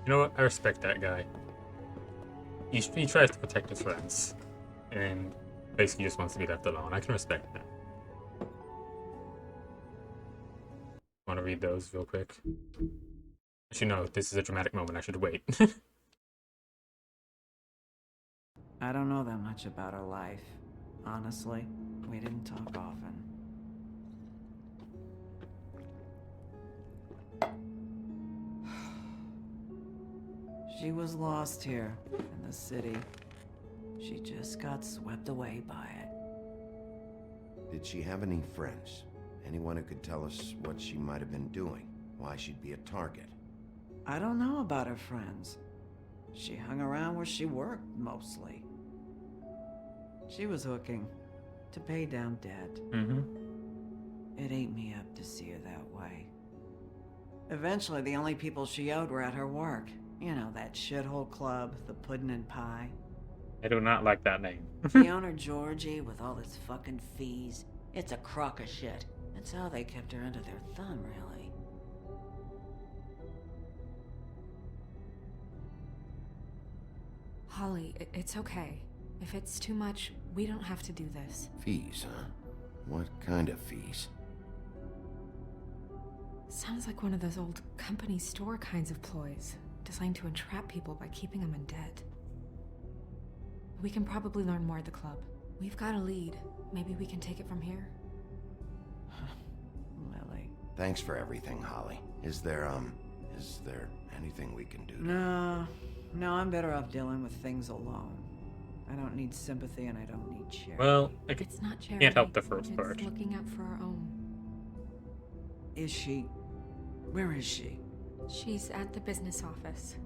You know what? I respect that guy. He tries to protect his friends, and basically just wants to be left alone. I can respect that. Want to read those real quick? Actually, no. This is a dramatic moment. I should wait. I don't know that much about her life. Honestly, we didn't talk often. She was lost here in the city. She just got swept away by it. Did she have any friends? Anyone who could tell us what she might have been doing, why she'd be a target. I don't know about her friends. She hung around where she worked, mostly. She was hooking to pay down debt. Mm-hmm. It ate me up to see her that way. Eventually, the only people she owed were at her work. You know, that shithole club, the Puddin' and Pie. I do not like that name. The owner, Georgie, with all his fucking fees. It's a crock of shit. That's how they kept her under their thumb, really. Holly, it's okay. If it's too much, we don't have to do this. Fees, huh? What kind of fees? Sounds like one of those old company store kinds of ploys, designed to entrap people by keeping them in debt. We can probably learn more at the club. We've got a lead. Maybe we can take it from here? Lily. Thanks for everything, Holly. Is there anything we can do? No, I'm better off dealing with things alone. I don't need sympathy and I don't need charity. Well, It's not charity. can't help the first part. It's looking out for our own. Is she? Where is she? She's at the business office.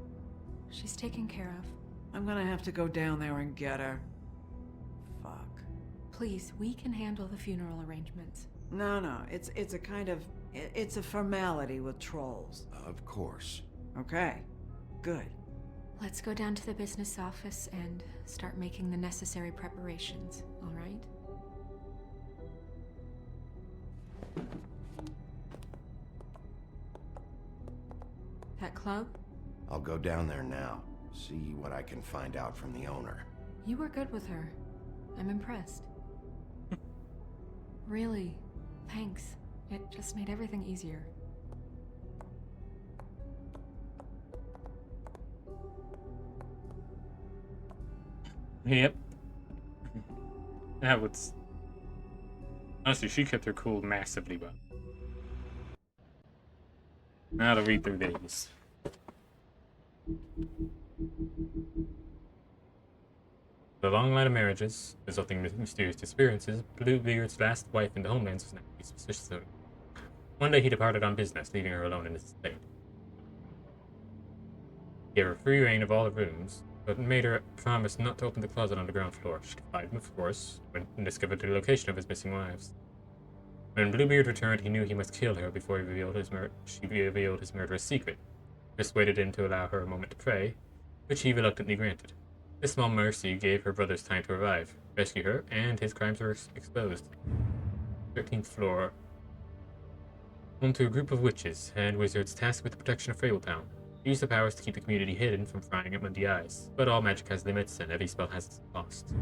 She's taken care of. I'm gonna have to go down there and get her. Fuck. Please, we can handle the funeral arrangements. No, it's a kind of... It's a formality with trolls. Of course. Okay, good. Let's go down to the business office and start making the necessary preparations, all right? That club? I'll go down there now. See what I can find out from the owner. You were good with her. I'm impressed. Really, thanks. It just made everything easier. Yep. That was... Honestly, she kept her cool massively well. Now to read through these. The long line of marriages, resulting in mysterious disappearances, Bluebeard's last wife in the homelands was now suspicious of him. One day he departed on business, leaving her alone in his estate. He gave her free reign of all the rooms, but made her promise not to open the closet on the ground floor. She defied him, of course, and discovered the location of his missing wives. When Bluebeard returned, he knew he must kill her before she revealed his murderous secret. Persuaded him to allow her a moment to pray, which he reluctantly granted. This small mercy gave her brothers time to arrive, rescue her, and his crimes were exposed. 13th floor. Home to a group of witches and wizards tasked with the protection of Fabletown. They use the powers to keep the community hidden from prying at Mundy eyes, but all magic has limits and every spell has its cost.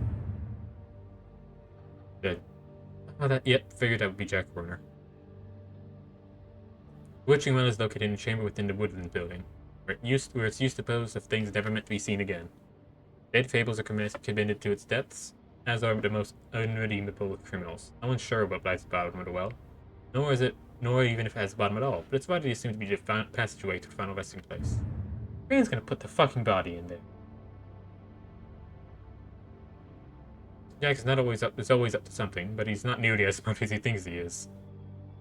Good. Yep, figured that would be Jack Warner. The witching well is located in a chamber within the Woodland building, where it's used to pose of things never meant to be seen again. Dead fables are committed to its depths, as are the most unredeemable of criminals. No one's sure what lies at the bottom of the well, nor even if it has a bottom at all, but it's widely assumed to be the passageway to the final resting place. Rain's gonna put the fucking body in there. Jack is always up to something, but he's not nearly as smart as he thinks he is.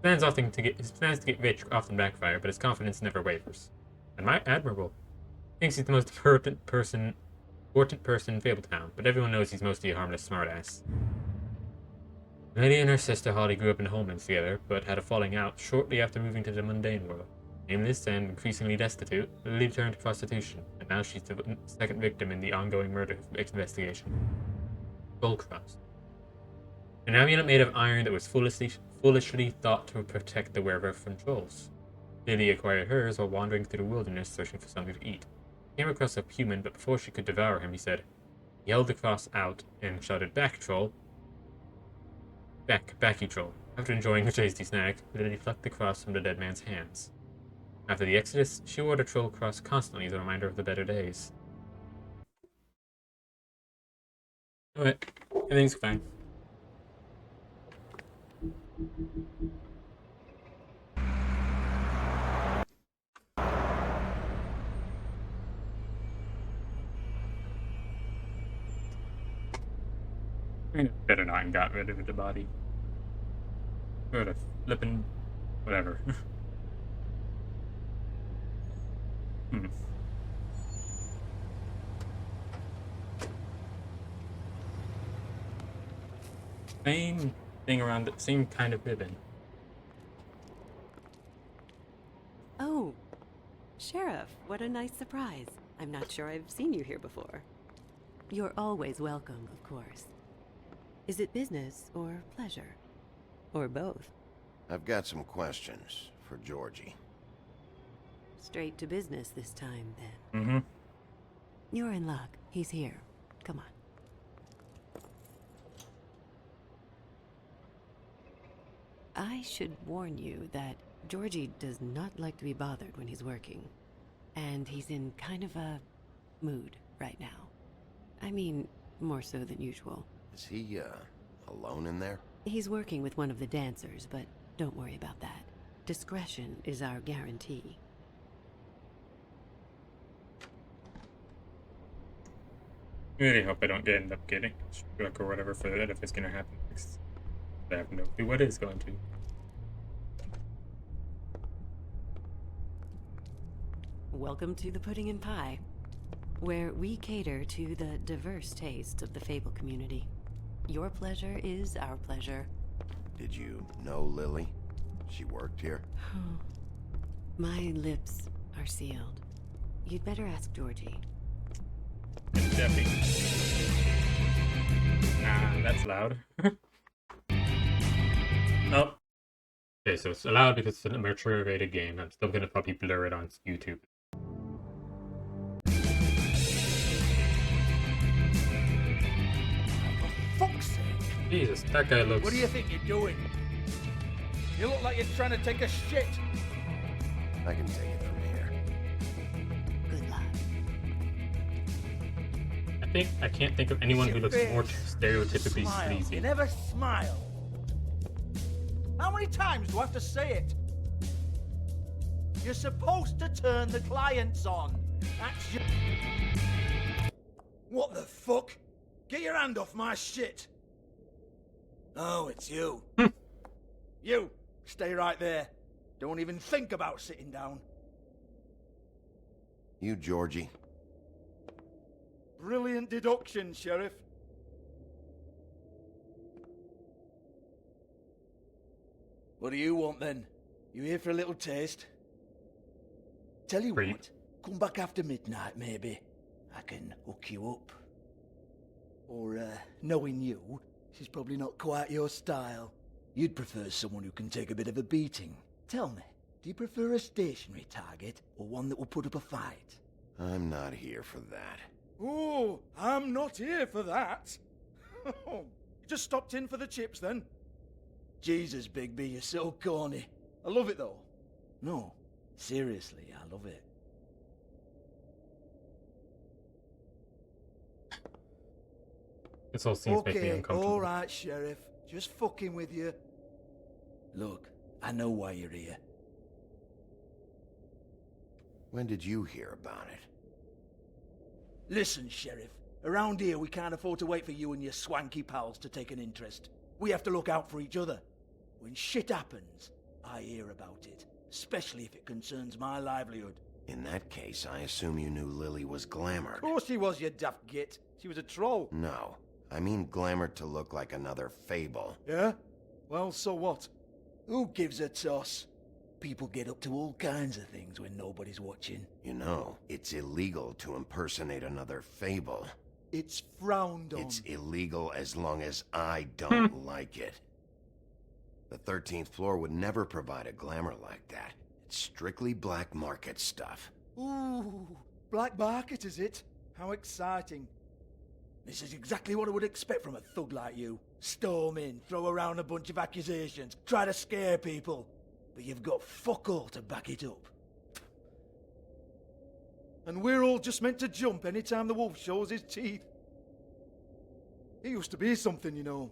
His plans to get rich often backfire, but his confidence never wavers. Admirable. He thinks he's the most important person in Fabletown, but everyone knows he's mostly a harmless smartass. Lady and her sister Holly grew up in the homelands together, but had a falling out shortly after moving to the mundane world. Nameless and increasingly destitute, Lily turned to prostitution, and now she's the second victim in the ongoing murder investigation. Bullcross. An amulet made of iron that was foolishly thought to protect the wearer from trolls. Lily acquired hers while wandering through the wilderness searching for something to eat. He came across a human, but before she could devour him, he held the cross out and shouted, "Back, troll!" Backy troll. After enjoying the tasty snack, Lily plucked the cross from the dead man's hands. After the Exodus, she wore the troll cross constantly as a reminder of the better days. Alright, everything's fine. Better not and got rid of the body. Sort of flipping, whatever. Hmm. Same thing around the same kind of ribbon. Oh, Sheriff, what a nice surprise. I'm not sure I've seen you here before. You're always welcome, of course. Is it business or pleasure? Or both? I've got some questions for Georgie. Straight to business this time, then. Mm-hmm. You're in luck. He's here. Come on. I should warn you that Georgie does not like to be bothered when he's working. And he's in kind of a mood right now. I mean, more so than usual. Is he, alone in there? He's working with one of the dancers, but don't worry about that. Discretion is our guarantee. Really hope I don't end up getting struck or whatever for that if it's gonna happen next. I have no clue what is going to. Welcome to the Pudding and Pie, where we cater to the diverse tastes of the Fable community. Your pleasure is our pleasure. Did you know Lily? She worked here? My lips are sealed. You'd better ask Georgie. Debbie. Nah, that's loud. Oh. Okay, so it's allowed because it's a mature rated game. I'm still gonna probably blur it on YouTube. For fuck's sake! Jesus, that guy looks... What do you think you're doing? You look like you're trying to take a shit. I can take it from here. Good luck. I can't think of anyone who looks more stereotypically Smile. sleazy. You never smile. How many times do I have to say it? You're supposed to turn the clients on. That's your... What the fuck? Get your hand off my shit. Oh, it's you. You, stay right there. Don't even think about sitting down. You, Georgie. Brilliant deduction, Sheriff. What do you want then? You here for a little taste? Tell you what, come back after midnight maybe. I can hook you up. Or, knowing you, she's probably not quite your style. You'd prefer someone who can take a bit of a beating. Tell me, do you prefer a stationary target or one that will put up a fight? I'm not here for that. Oh, I'm not here for that. You just stopped in for the chips then? Jesus, Bigby, you're so corny. I love it though. No, seriously, I love it. This whole scene's making me Okay, uncomfortable. alright, Sheriff. Just fucking with you. Look, I know why you're here. When did you hear about it? Listen, Sheriff. Around here, we can't afford to wait for you and your swanky pals to take an interest. We have to look out for each other. When shit happens, I hear about it. Especially if it concerns my livelihood. In that case, I assume you knew Lily was glamored. Of course she was, you daft git. She was a troll. No. I mean glamored to look like another Fable. Yeah? Well, so what? Who gives a toss? People get up to all kinds of things when nobody's watching. You know, it's illegal to impersonate another Fable. It's frowned on. It's illegal as long as I don't like it. The 13th floor would never provide a glamour like that. It's strictly black market stuff. Ooh, black market is it? How exciting. This is exactly what I would expect from a thug like you. Storm in, throw around a bunch of accusations, try to scare people. But you've got fuck all to back it up. And we're all just meant to jump anytime the wolf shows his teeth. He used to be something, you know.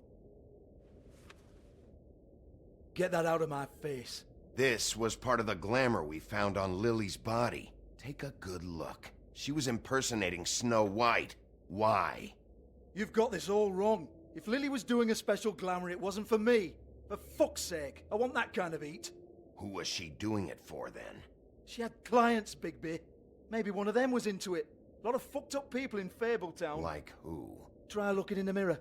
Get that out of my face. This was part of the glamour we found on Lily's body. Take a good look. She was impersonating Snow White. Why? You've got this all wrong. If Lily was doing a special glamour, it wasn't for me. For fuck's sake, I want that kind of eat. Who was she doing it for, then? She had clients, Bigby. Maybe one of them was into it. A lot of fucked up people in Fabletown. Like who? Try looking in the mirror.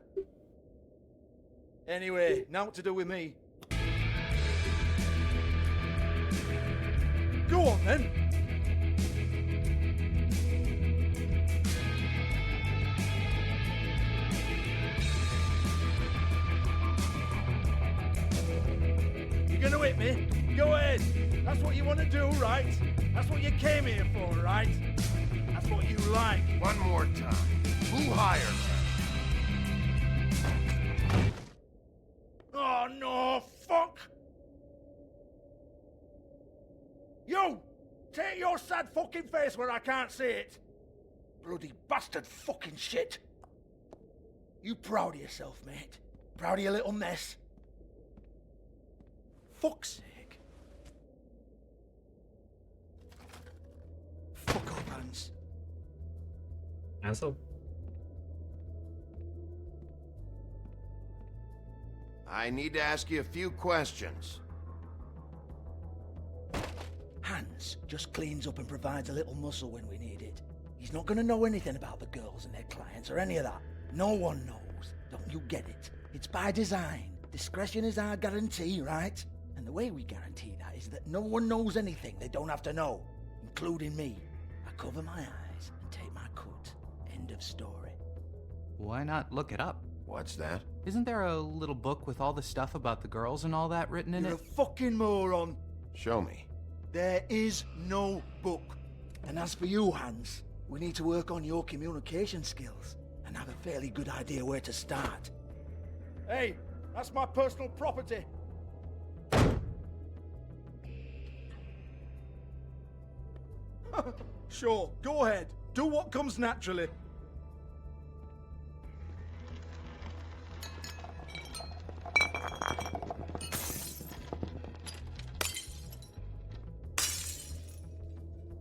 Anyway, now what to do with me. Go on, then. You're gonna hit me? Go ahead. That's what you want to do, right? That's what you came here for, right? That's what you like. One more time. Who hired her? Oh, no, fuck! You! Take your sad fucking face where I can't see it! Bloody bastard fucking shit! You proud of yourself, mate? Proud of your little mess? Fuck's sake. Fuck off, Hans. Ansel? I need to ask you a few questions. Hans just cleans up and provides a little muscle when we need it. He's not gonna know anything about the girls and their clients or any of that. No one knows. Don't you get it? It's by design. Discretion is our guarantee, right? And the way we guarantee that is that no one knows anything they don't have to know, including me. I cover my eyes and take my cut. End of story. Why not look it up? What's that? Isn't there a little book with all the stuff about the girls and all that written in You're it? a fucking moron. Show me. There is no book. And as for you, Hans, we need to work on your communication skills and have a fairly good idea where to start. Hey, that's my personal property. Sure, go ahead. Do what comes naturally.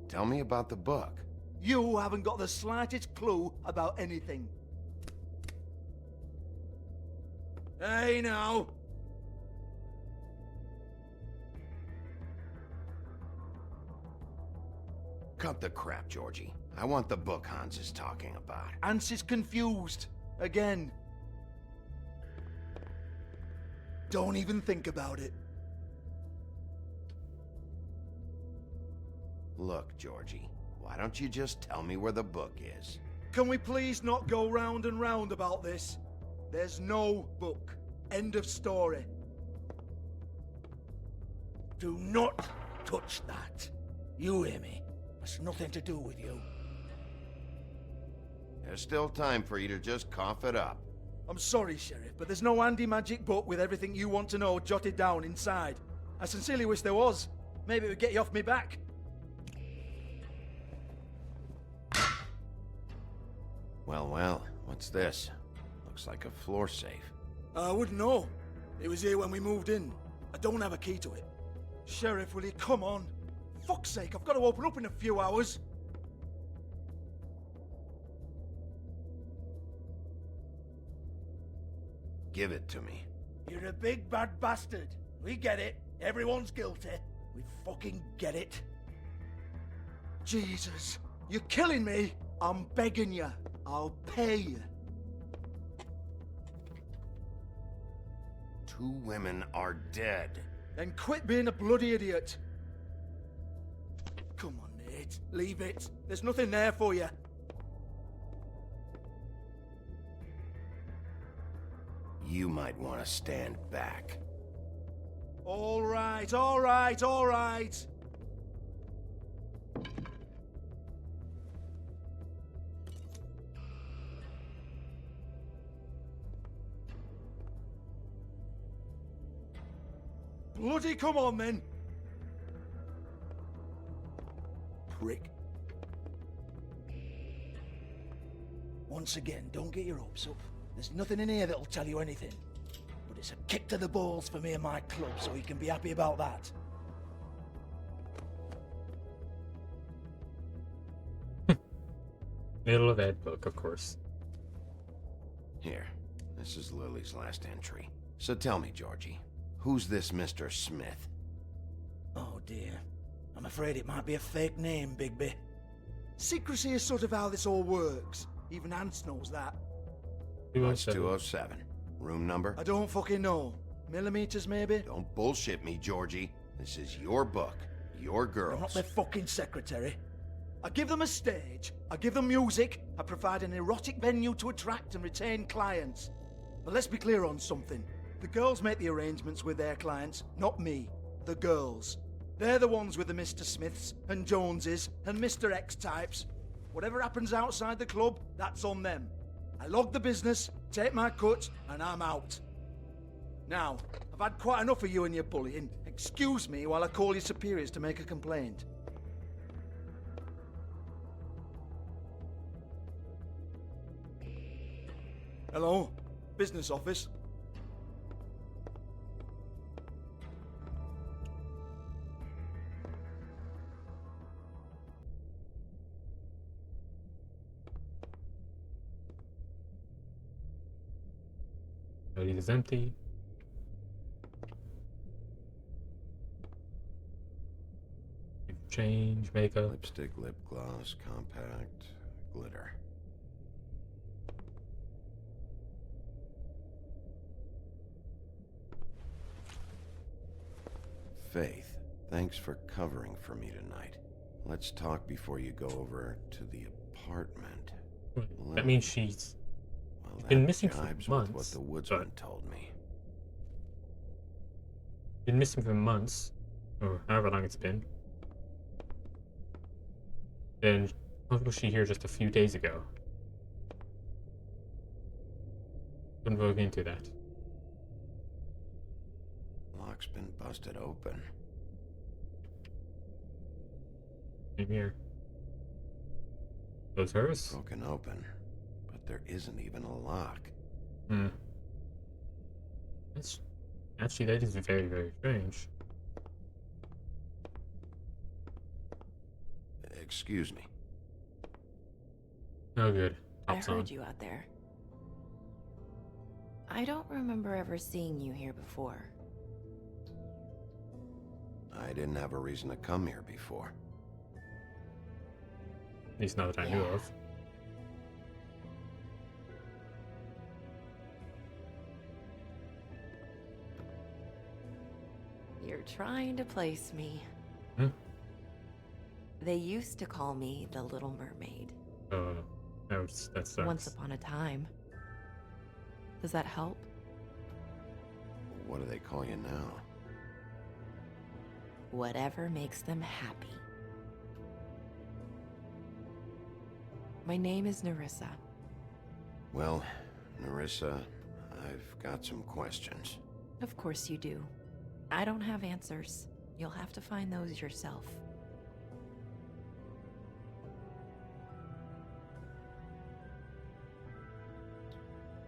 Tell me about the book. You haven't got the slightest clue about anything. Hey, now. Cut the crap, Georgie. I want the book Hans is talking about. Hans is confused. Again. Don't even think about it. Look, Georgie, why don't you just tell me where the book is? Can we please not go round and round about this? There's no book. End of story. Do not touch that. You hear me? It's nothing to do with you. There's still time for you to just cough it up. I'm sorry, Sheriff, but there's no handy magic book with everything you want to know jotted down inside. I sincerely wish there was. Maybe it would get you off me back. Well, what's this? Looks like a floor safe. I wouldn't know. It was here when we moved in. I don't have a key to it. Sheriff, will you come on? Fuck's sake, I've got to open up in a few hours. Give it to me. You're a big bad bastard. We get it. Everyone's guilty. We fucking get it. Jesus, you're killing me. I'm begging you. I'll pay you. 2 women are dead. Then quit being a bloody idiot. Come on, Nate. Leave it. There's nothing there for you. You might want to stand back. All right, all right, all right. Bloody come on, then. Prick. Once again, don't get your hopes up. There's nothing in here that'll tell you anything. But it's a kick to the balls for me and my club, so you can be happy about that. Middle of Ed book, of course. Here, this is Lily's last entry. So tell me, Georgie, Who's this Mr. Smith? Oh dear. I'm afraid it might be a fake name, Bigby. Secrecy is sort of how this all works. Even Ants knows that. What's 207? Room number? I don't fucking know. Millimeters, maybe? Don't bullshit me, Georgie. This is your book. Your girls. I'm not their fucking secretary. I give them a stage, I give them music, I provide an erotic venue to attract and retain clients. But let's be clear on something. The girls make the arrangements with their clients, not me. The girls. They're the ones with the Mr. Smiths and Joneses and Mr. X types. Whatever happens outside the club, that's on them. I log the business, take my cut, and I'm out. Now, I've had quite enough of you and your bullying. Excuse me while I call your superiors to make a complaint. Hello? Business office? It is empty. Change, makeup. Lipstick, lip gloss, compact, glitter. Faith, thanks for covering for me tonight. Let's talk before you go over to the apartment. That means she's Well, been that missing for jives with months. what the woodsman told me. Been missing for months, or however long it's been. Then how was she here just a few days ago? Couldn't vogue into that. Lock's been busted open. Same here. Those hers? Broken open, but there isn't even a lock. Hmm. That's actually that is very, very strange. Excuse me. Oh, good. I Pops heard on. you out there. I don't remember ever seeing you here before. I didn't have a reason to come here before. At least not that I knew of. You're trying to place me. Hmm? They used to call me the Little Mermaid. That sucks. Once upon a time. Does that help? What do they call you now? Whatever makes them happy. My name is Nerissa. Well, Nerissa, I've got some questions. Of course you do. I don't have answers. You'll have to find those yourself.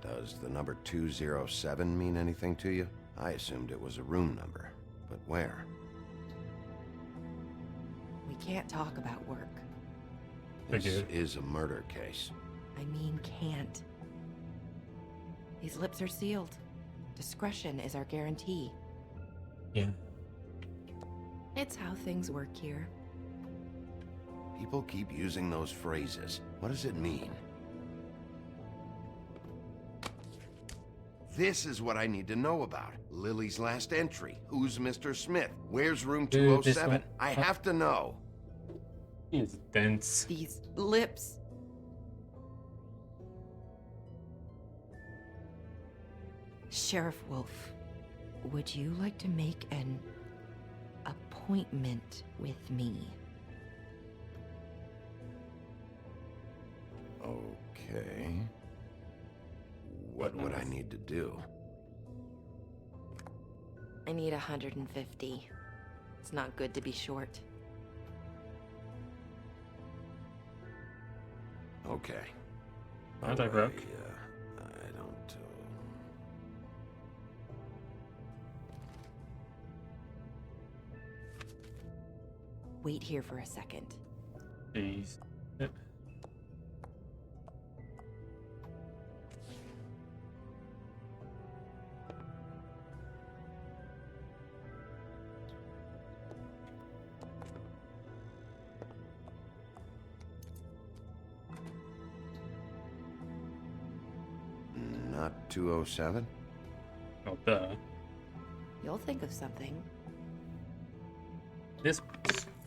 Does the number 207 mean anything to you? I assumed it was a room number, but where? We can't talk about work. This is a murder case. I mean can't. These lips are sealed. Discretion is our guarantee. Yeah. It's how things work here. People keep using those phrases. What does it mean? This is what I need to know about. Lily's last entry. Who's Mr. Smith? Where's room Dude, this 207? one- I have to know. He's dense. These lips. Sheriff Wolf, would you like to make an appointment with me? Okay. What would I need to do? I need 150. It's not good to be short. Okay. Aren't I broke? I don't... Wait here for a second. Jeez. Yep. not 207? Oh, duh. You'll think of something. This...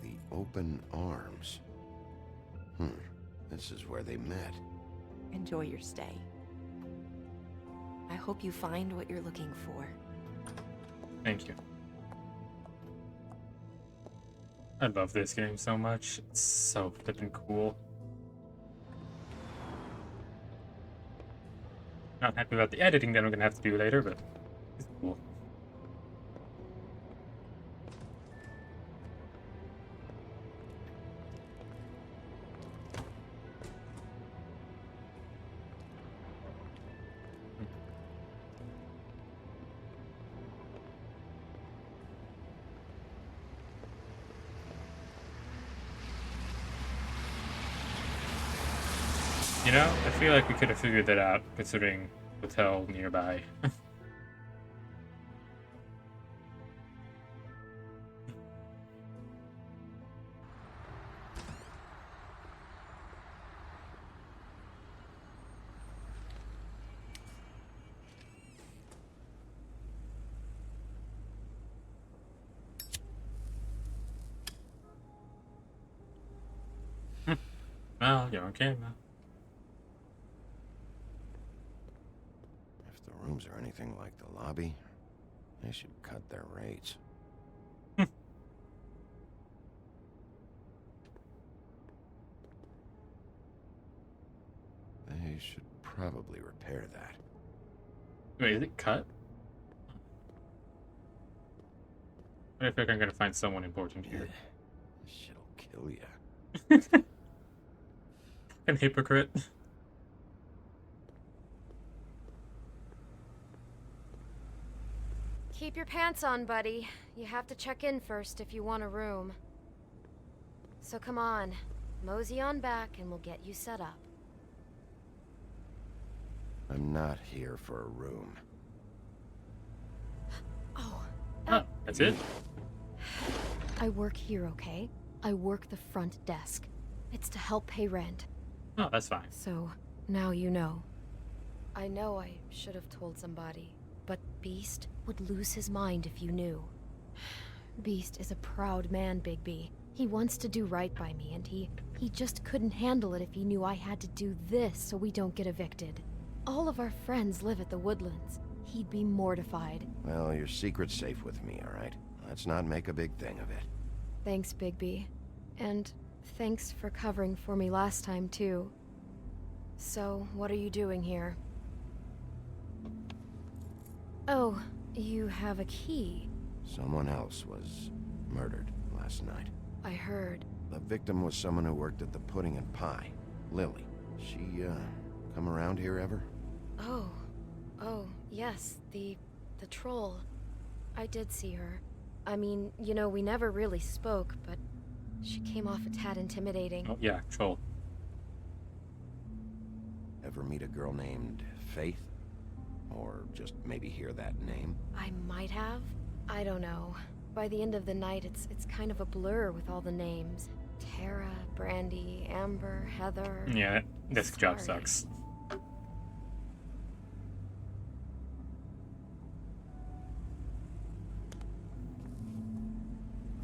The open arms. This is where they met. Enjoy your stay. I hope you find what you're looking for. Thank you. I love this game so much. It's so flippin' cool. Not happy about the editing that I'm gonna have to do later, but it's cool. You know, I feel like we could have figured that out, considering hotel nearby. Well, you're on camera. If the rooms are anything like the lobby, they should cut their rates. They should probably repair that. Wait, is it cut? I feel like I'm gonna find someone important here. This shit'll kill ya. An hypocrite. Keep your pants on, buddy. You have to check in first if you want a room. So come on, mosey on back and we'll get you set up. I'm not here for a room. Oh. That's it? I work here, okay? I work the front desk. It's to help pay rent. Oh, that's fine. So, now you know. I know I should have told somebody, but Beast would lose his mind if you knew. Beast is a proud man, Bigby. He wants to do right by me, and he just couldn't handle it if he knew I had to do this so we don't get evicted. All of our friends live at the Woodlands. He'd be mortified. Well, your secret's safe with me, all right? Let's not make a big thing of it. Thanks, Bigby. And thanks for covering for me last time, too. So, what are you doing here? Oh, you have a key. Someone else was murdered last night. I heard. The victim was someone who worked at the Pudding and Pie. Lily. She, come around here ever? Oh, yes, the troll. I did see her. I mean, you know, we never really spoke, but she came off a tad intimidating. Oh, yeah, troll. Ever meet a girl named Faith? Or just maybe hear that name? I might have. I don't know. By the end of the night, it's kind of a blur with all the names. Tara, Brandy, Amber, Heather. Yeah, this job sucks.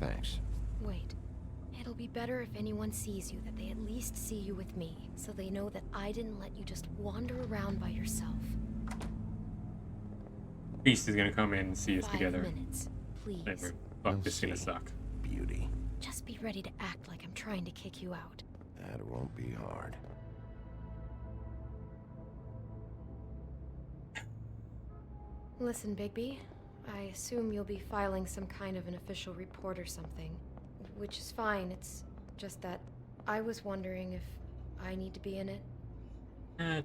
Thanks. Wait. It'll be better if anyone sees you that they at least see you with me, so they know that I didn't let you just wander around by yourself. Beast is gonna come in and see us 5 together. minutes, please. Never. Fuck, this is gonna suck. Beauty. Just be ready to act like I'm trying to kick you out. That won't be hard. Listen, Bigby. I assume you'll be filing some kind of an official report or something. Which is fine, it's just that I was wondering if I need to be in it.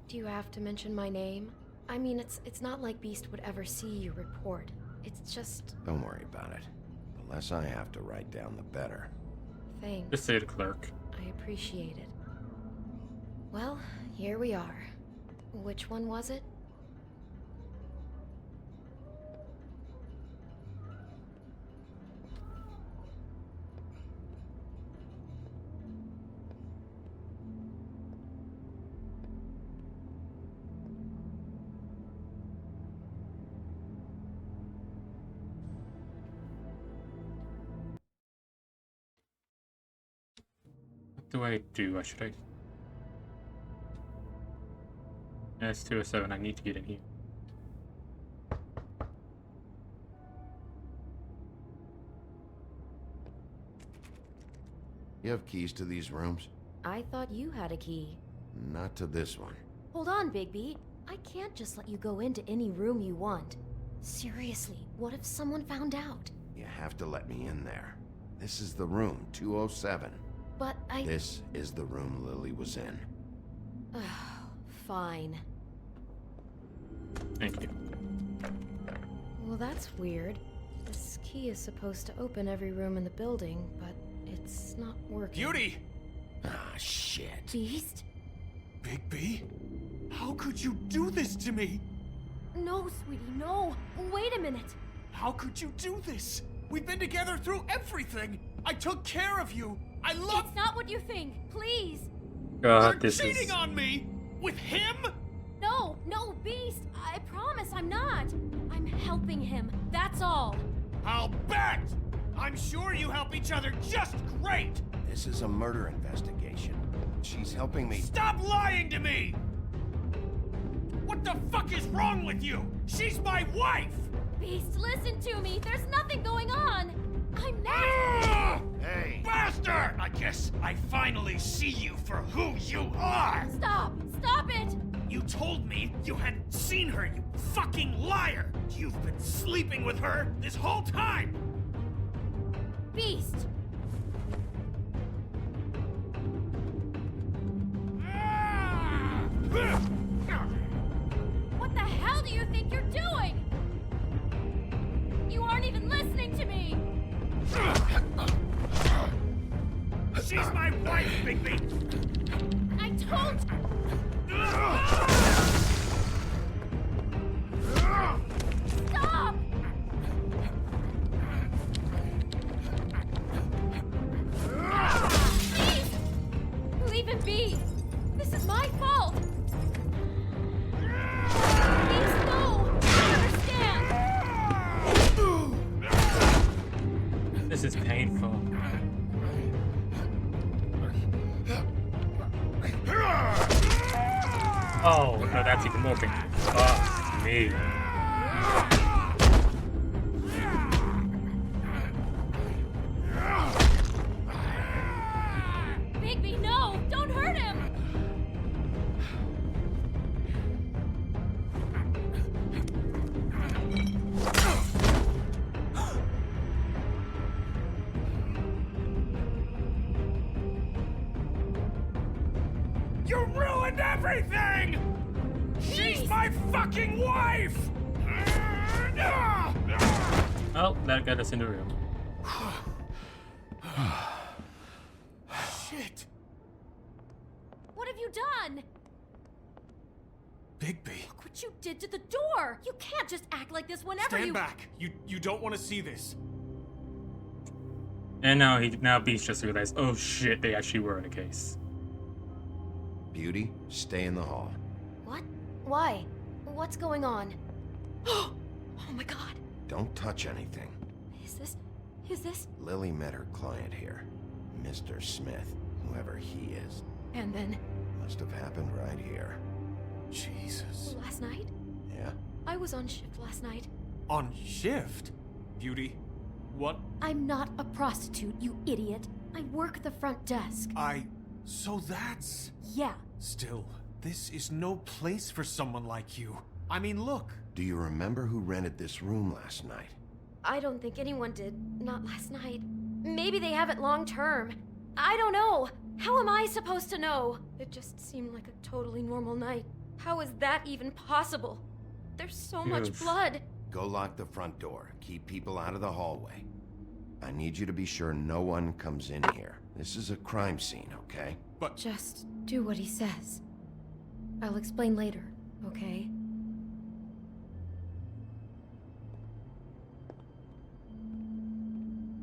Do you have to mention my name? I mean, it's not like Beast would ever see your report. It's just... Don't worry about it. The less I have to write down, the better. Thanks. Just say the clerk. I appreciate it. Well, here we are. Which one was it? do I do? Should I? That's 207. I need to get in here. You have keys to these rooms? I thought you had a key. Not to this one. Hold on, Bigby. I can't just let you go into any room you want. Seriously, what if someone found out? You have to let me in there. This is the room, 207. But This is the room Lily was in. Fine. Thank you. Well, that's weird. This key is supposed to open every room in the building, but it's not working. Beauty! Ah, shit. Beast? Bigby? How could you do this to me? No, sweetie, no. Wait a minute. How could you do this? We've been together through everything. I took care of you. I love. It's not what you think. Please. God, You're cheating on me with him. No, Beast. I promise I'm not. I'm helping him. That's all. I'll bet. I'm sure you help each other just great. This is a murder investigation. She's helping me. Stop lying to me. What the fuck is wrong with you? She's my wife. Beast, listen to me. There's nothing going on. I'm not. Hey. Bastard! I guess I finally see you for who you are. Stop it. You told me you hadn't seen her, you fucking liar. You've been sleeping with her this whole time. Beast. What the hell do you think you're doing? You aren't even listening to me. She's my wife, Bigby. I told you. Stop! Please! Leave him be! This is my fault! Please, no! I understand! This is painful. Oh, no, that's even more painful. Fuck me. Bigby, no! Don't hurt him! You ruined everything! She's my fucking wife! Oh, that got us in the room. Shit! What have you done? Bigby. Look what you did to the door! You can't just act like this whenever Stand back. You don't want to see this. And now Beast just realized, oh shit, they actually were in a case. Beauty, stay in the hall. What? Why? What's going on? Oh my god. Don't touch anything. Is this? Lily met her client here, Mr. Smith, whoever he is. And then? Must have happened right here. Jesus. Last night? Yeah? I was on shift last night. On shift? Beauty, what? I'm not a prostitute, you idiot. I work the front desk. So that's... Yeah. Still, this is no place for someone like you. I mean, look. Do you remember who rented this room last night? I don't think anyone did. Not last night. Maybe they have it long term. I don't know. How am I supposed to know? It just seemed like a totally normal night. How is that even possible? There's so much blood. Go lock the front door. Keep people out of the hallway. I need you to be sure no one comes in here. This is a crime scene, okay? But... Just do what he says. I'll explain later, okay?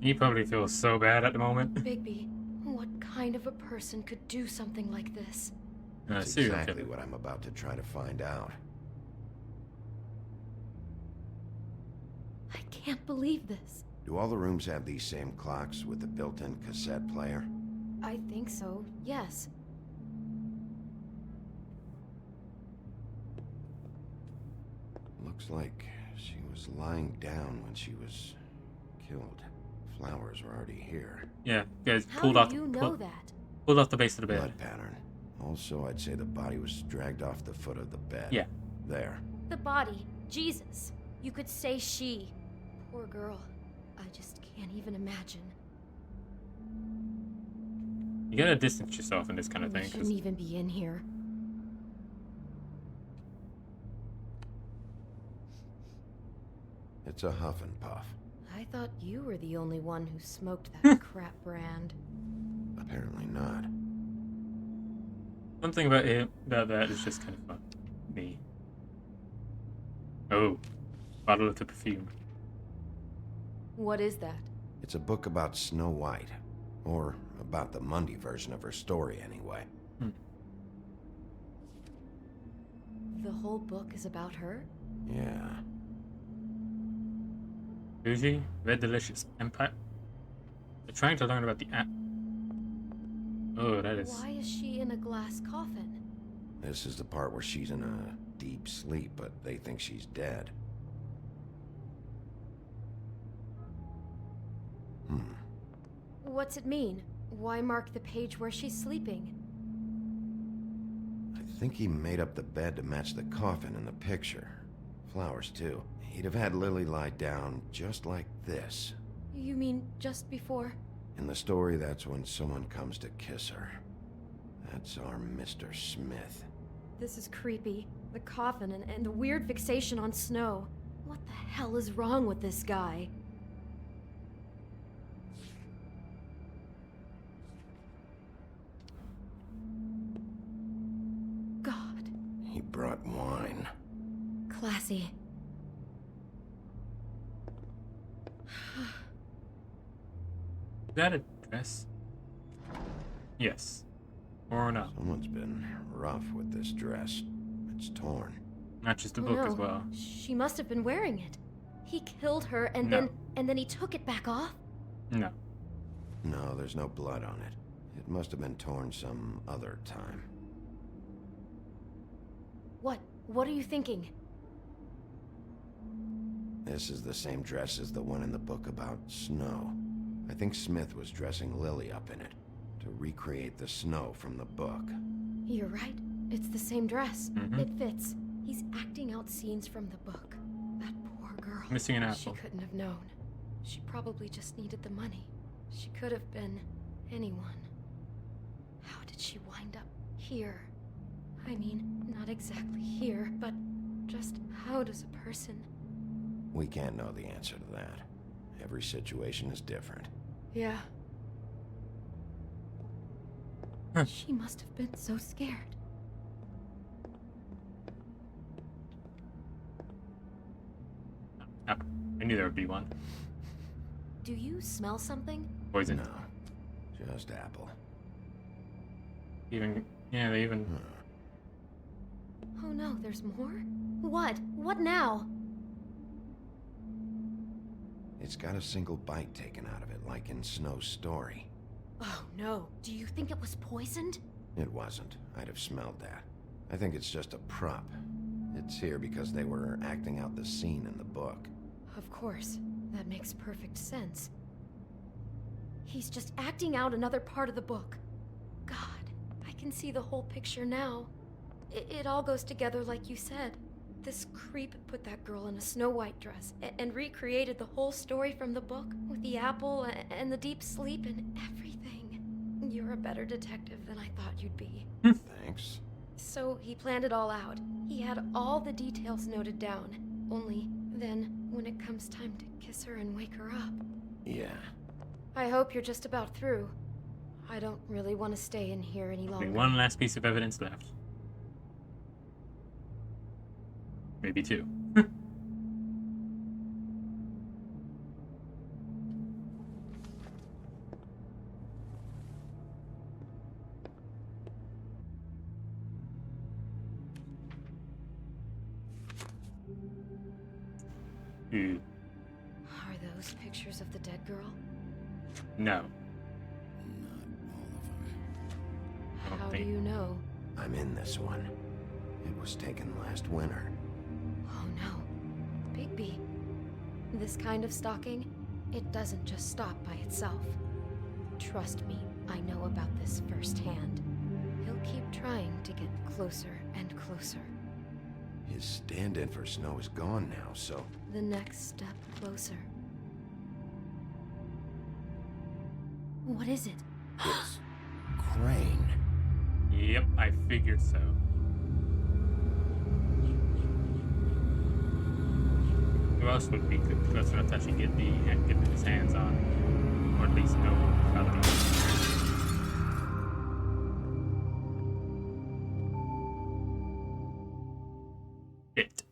He probably feels so bad at the moment. Bigby, what kind of a person could do something like this? That's exactly what I'm about to try to find out. I can't believe this. Do all the rooms have these same clocks with the built-in cassette player? I think so, yes. Looks like she was lying down when she was killed. Flowers were already here. Yeah, guys How pulled do off you know that? pulled off the base of the bed. Blood pattern. Also, I'd say the body was dragged off the foot of the bed. Yeah. There. The body. Jesus. You could say she. Poor girl. I just can't even imagine. You gotta distance yourself in this kind of We thing. shouldn't even be in here. It's a huff and puff. I thought you were the only one who smoked that crap brand. Apparently not. Something about that is just kind of fun. Me. Oh, bottle of the perfume. What is that? It's a book about Snow White. Or about the Mundy version of her story, anyway. The whole book is about her? Yeah. Georgie, Red Delicious Empire. They're trying to learn about the app. Oh, that is. Why is she in a glass coffin? This is the part where she's in a deep sleep, but they think she's dead. What's it mean? Why mark the page where she's sleeping? I think he made up the bed to match the coffin in the picture. Flowers, too. He'd have had Lily lie down just like this. You mean just before? In the story, that's when someone comes to kiss her. That's our Mr. Smith. This is creepy. The coffin and the weird fixation on Snow. What the hell is wrong with this guy? God. He brought wine. Classy. Is that a dress? Yes. Or no. Someone's been rough with this dress. It's torn. Not just the Oh, book no. as well. She must have been wearing it. He killed her and No. then he took it back off? No. No, there's no blood on it. It must have been torn some other time. What are you thinking? This is the same dress as the one in the book about Snow. I think Smith was dressing Lily up in it to recreate the Snow from the book. You're right. It's the same dress. Mhm. It fits. He's acting out scenes from the book. That poor girl. Missing an apple. She couldn't have known. She probably just needed the money. She could have been anyone. How did she wind up here? I mean, not exactly here, but just how does a person... We can't know the answer to that. Every situation is different. Yeah. She must have been so scared. I knew there would be one. Do you smell something? Poison. No. Just apple. Yeah, they even... Oh no, there's more? What? What now? It's got a single bite taken out of it, like in Snow's story. Oh no, do you think it was poisoned? It wasn't. I'd have smelled that. I think it's just a prop. It's here because they were acting out the scene in the book. Of course, that makes perfect sense. He's just acting out another part of the book. God, I can see the whole picture now. It all goes together like you said. This creep put that girl in a Snow White dress and recreated the whole story from the book with the apple and the deep sleep and everything. You're a better detective than I thought you'd be. Thanks. So he planned it all out. He had all the details noted down. Only then, when it comes time to kiss her and wake her up. Yeah. I hope you're just about through. I don't really want to stay in here any longer. One last piece of evidence left. Maybe two. Are those pictures of the dead girl? No. Not all of something. How do you know? I'm in this one. It was taken last winter. Oh no. Bigby. This kind of stalking, it doesn't just stop by itself. Trust me, I know about this firsthand. He'll keep trying to get closer and closer. His stand-in for Snow is gone now, so... The next step closer. What is it? It's... Crane. Yep, I figured so. Who else would be good close enough to actually get his hands on, or at least know about these? It.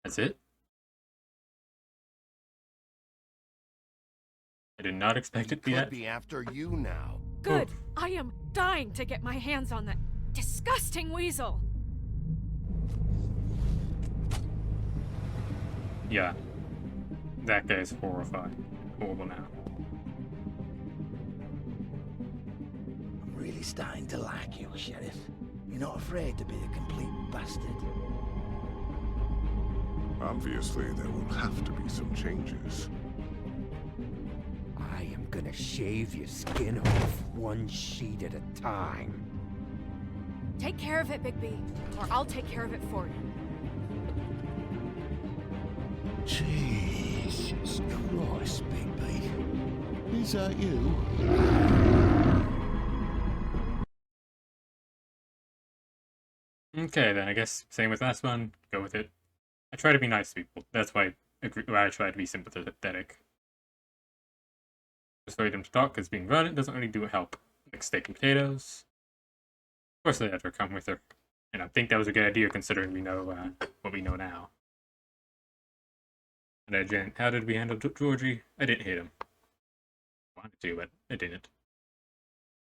That's it. I did not expect it to be that. Could be after you now. Good. I am dying to get my hands on that disgusting weasel. Yeah. That guy is horrifying. Horrible now. I'm really starting to like you, Sheriff. You're not afraid to be a complete bastard. Obviously, there will have to be some changes. I am gonna shave your skin off one sheet at a time. Take care of it, Bigby, or I'll take care of it for you. Jesus Christ, Bigby. Is that you? Okay, then I guess same with last one. Go with it. I try to be nice to people. That's why I try to be sympathetic. Persuade them to talk, because being violent doesn't really do help. Like steak and potatoes. Of course they had to come with her. And I think that was a good idea considering we know what we know now. And again, how did we handle Georgie? I didn't hit him. I wanted to, but I didn't.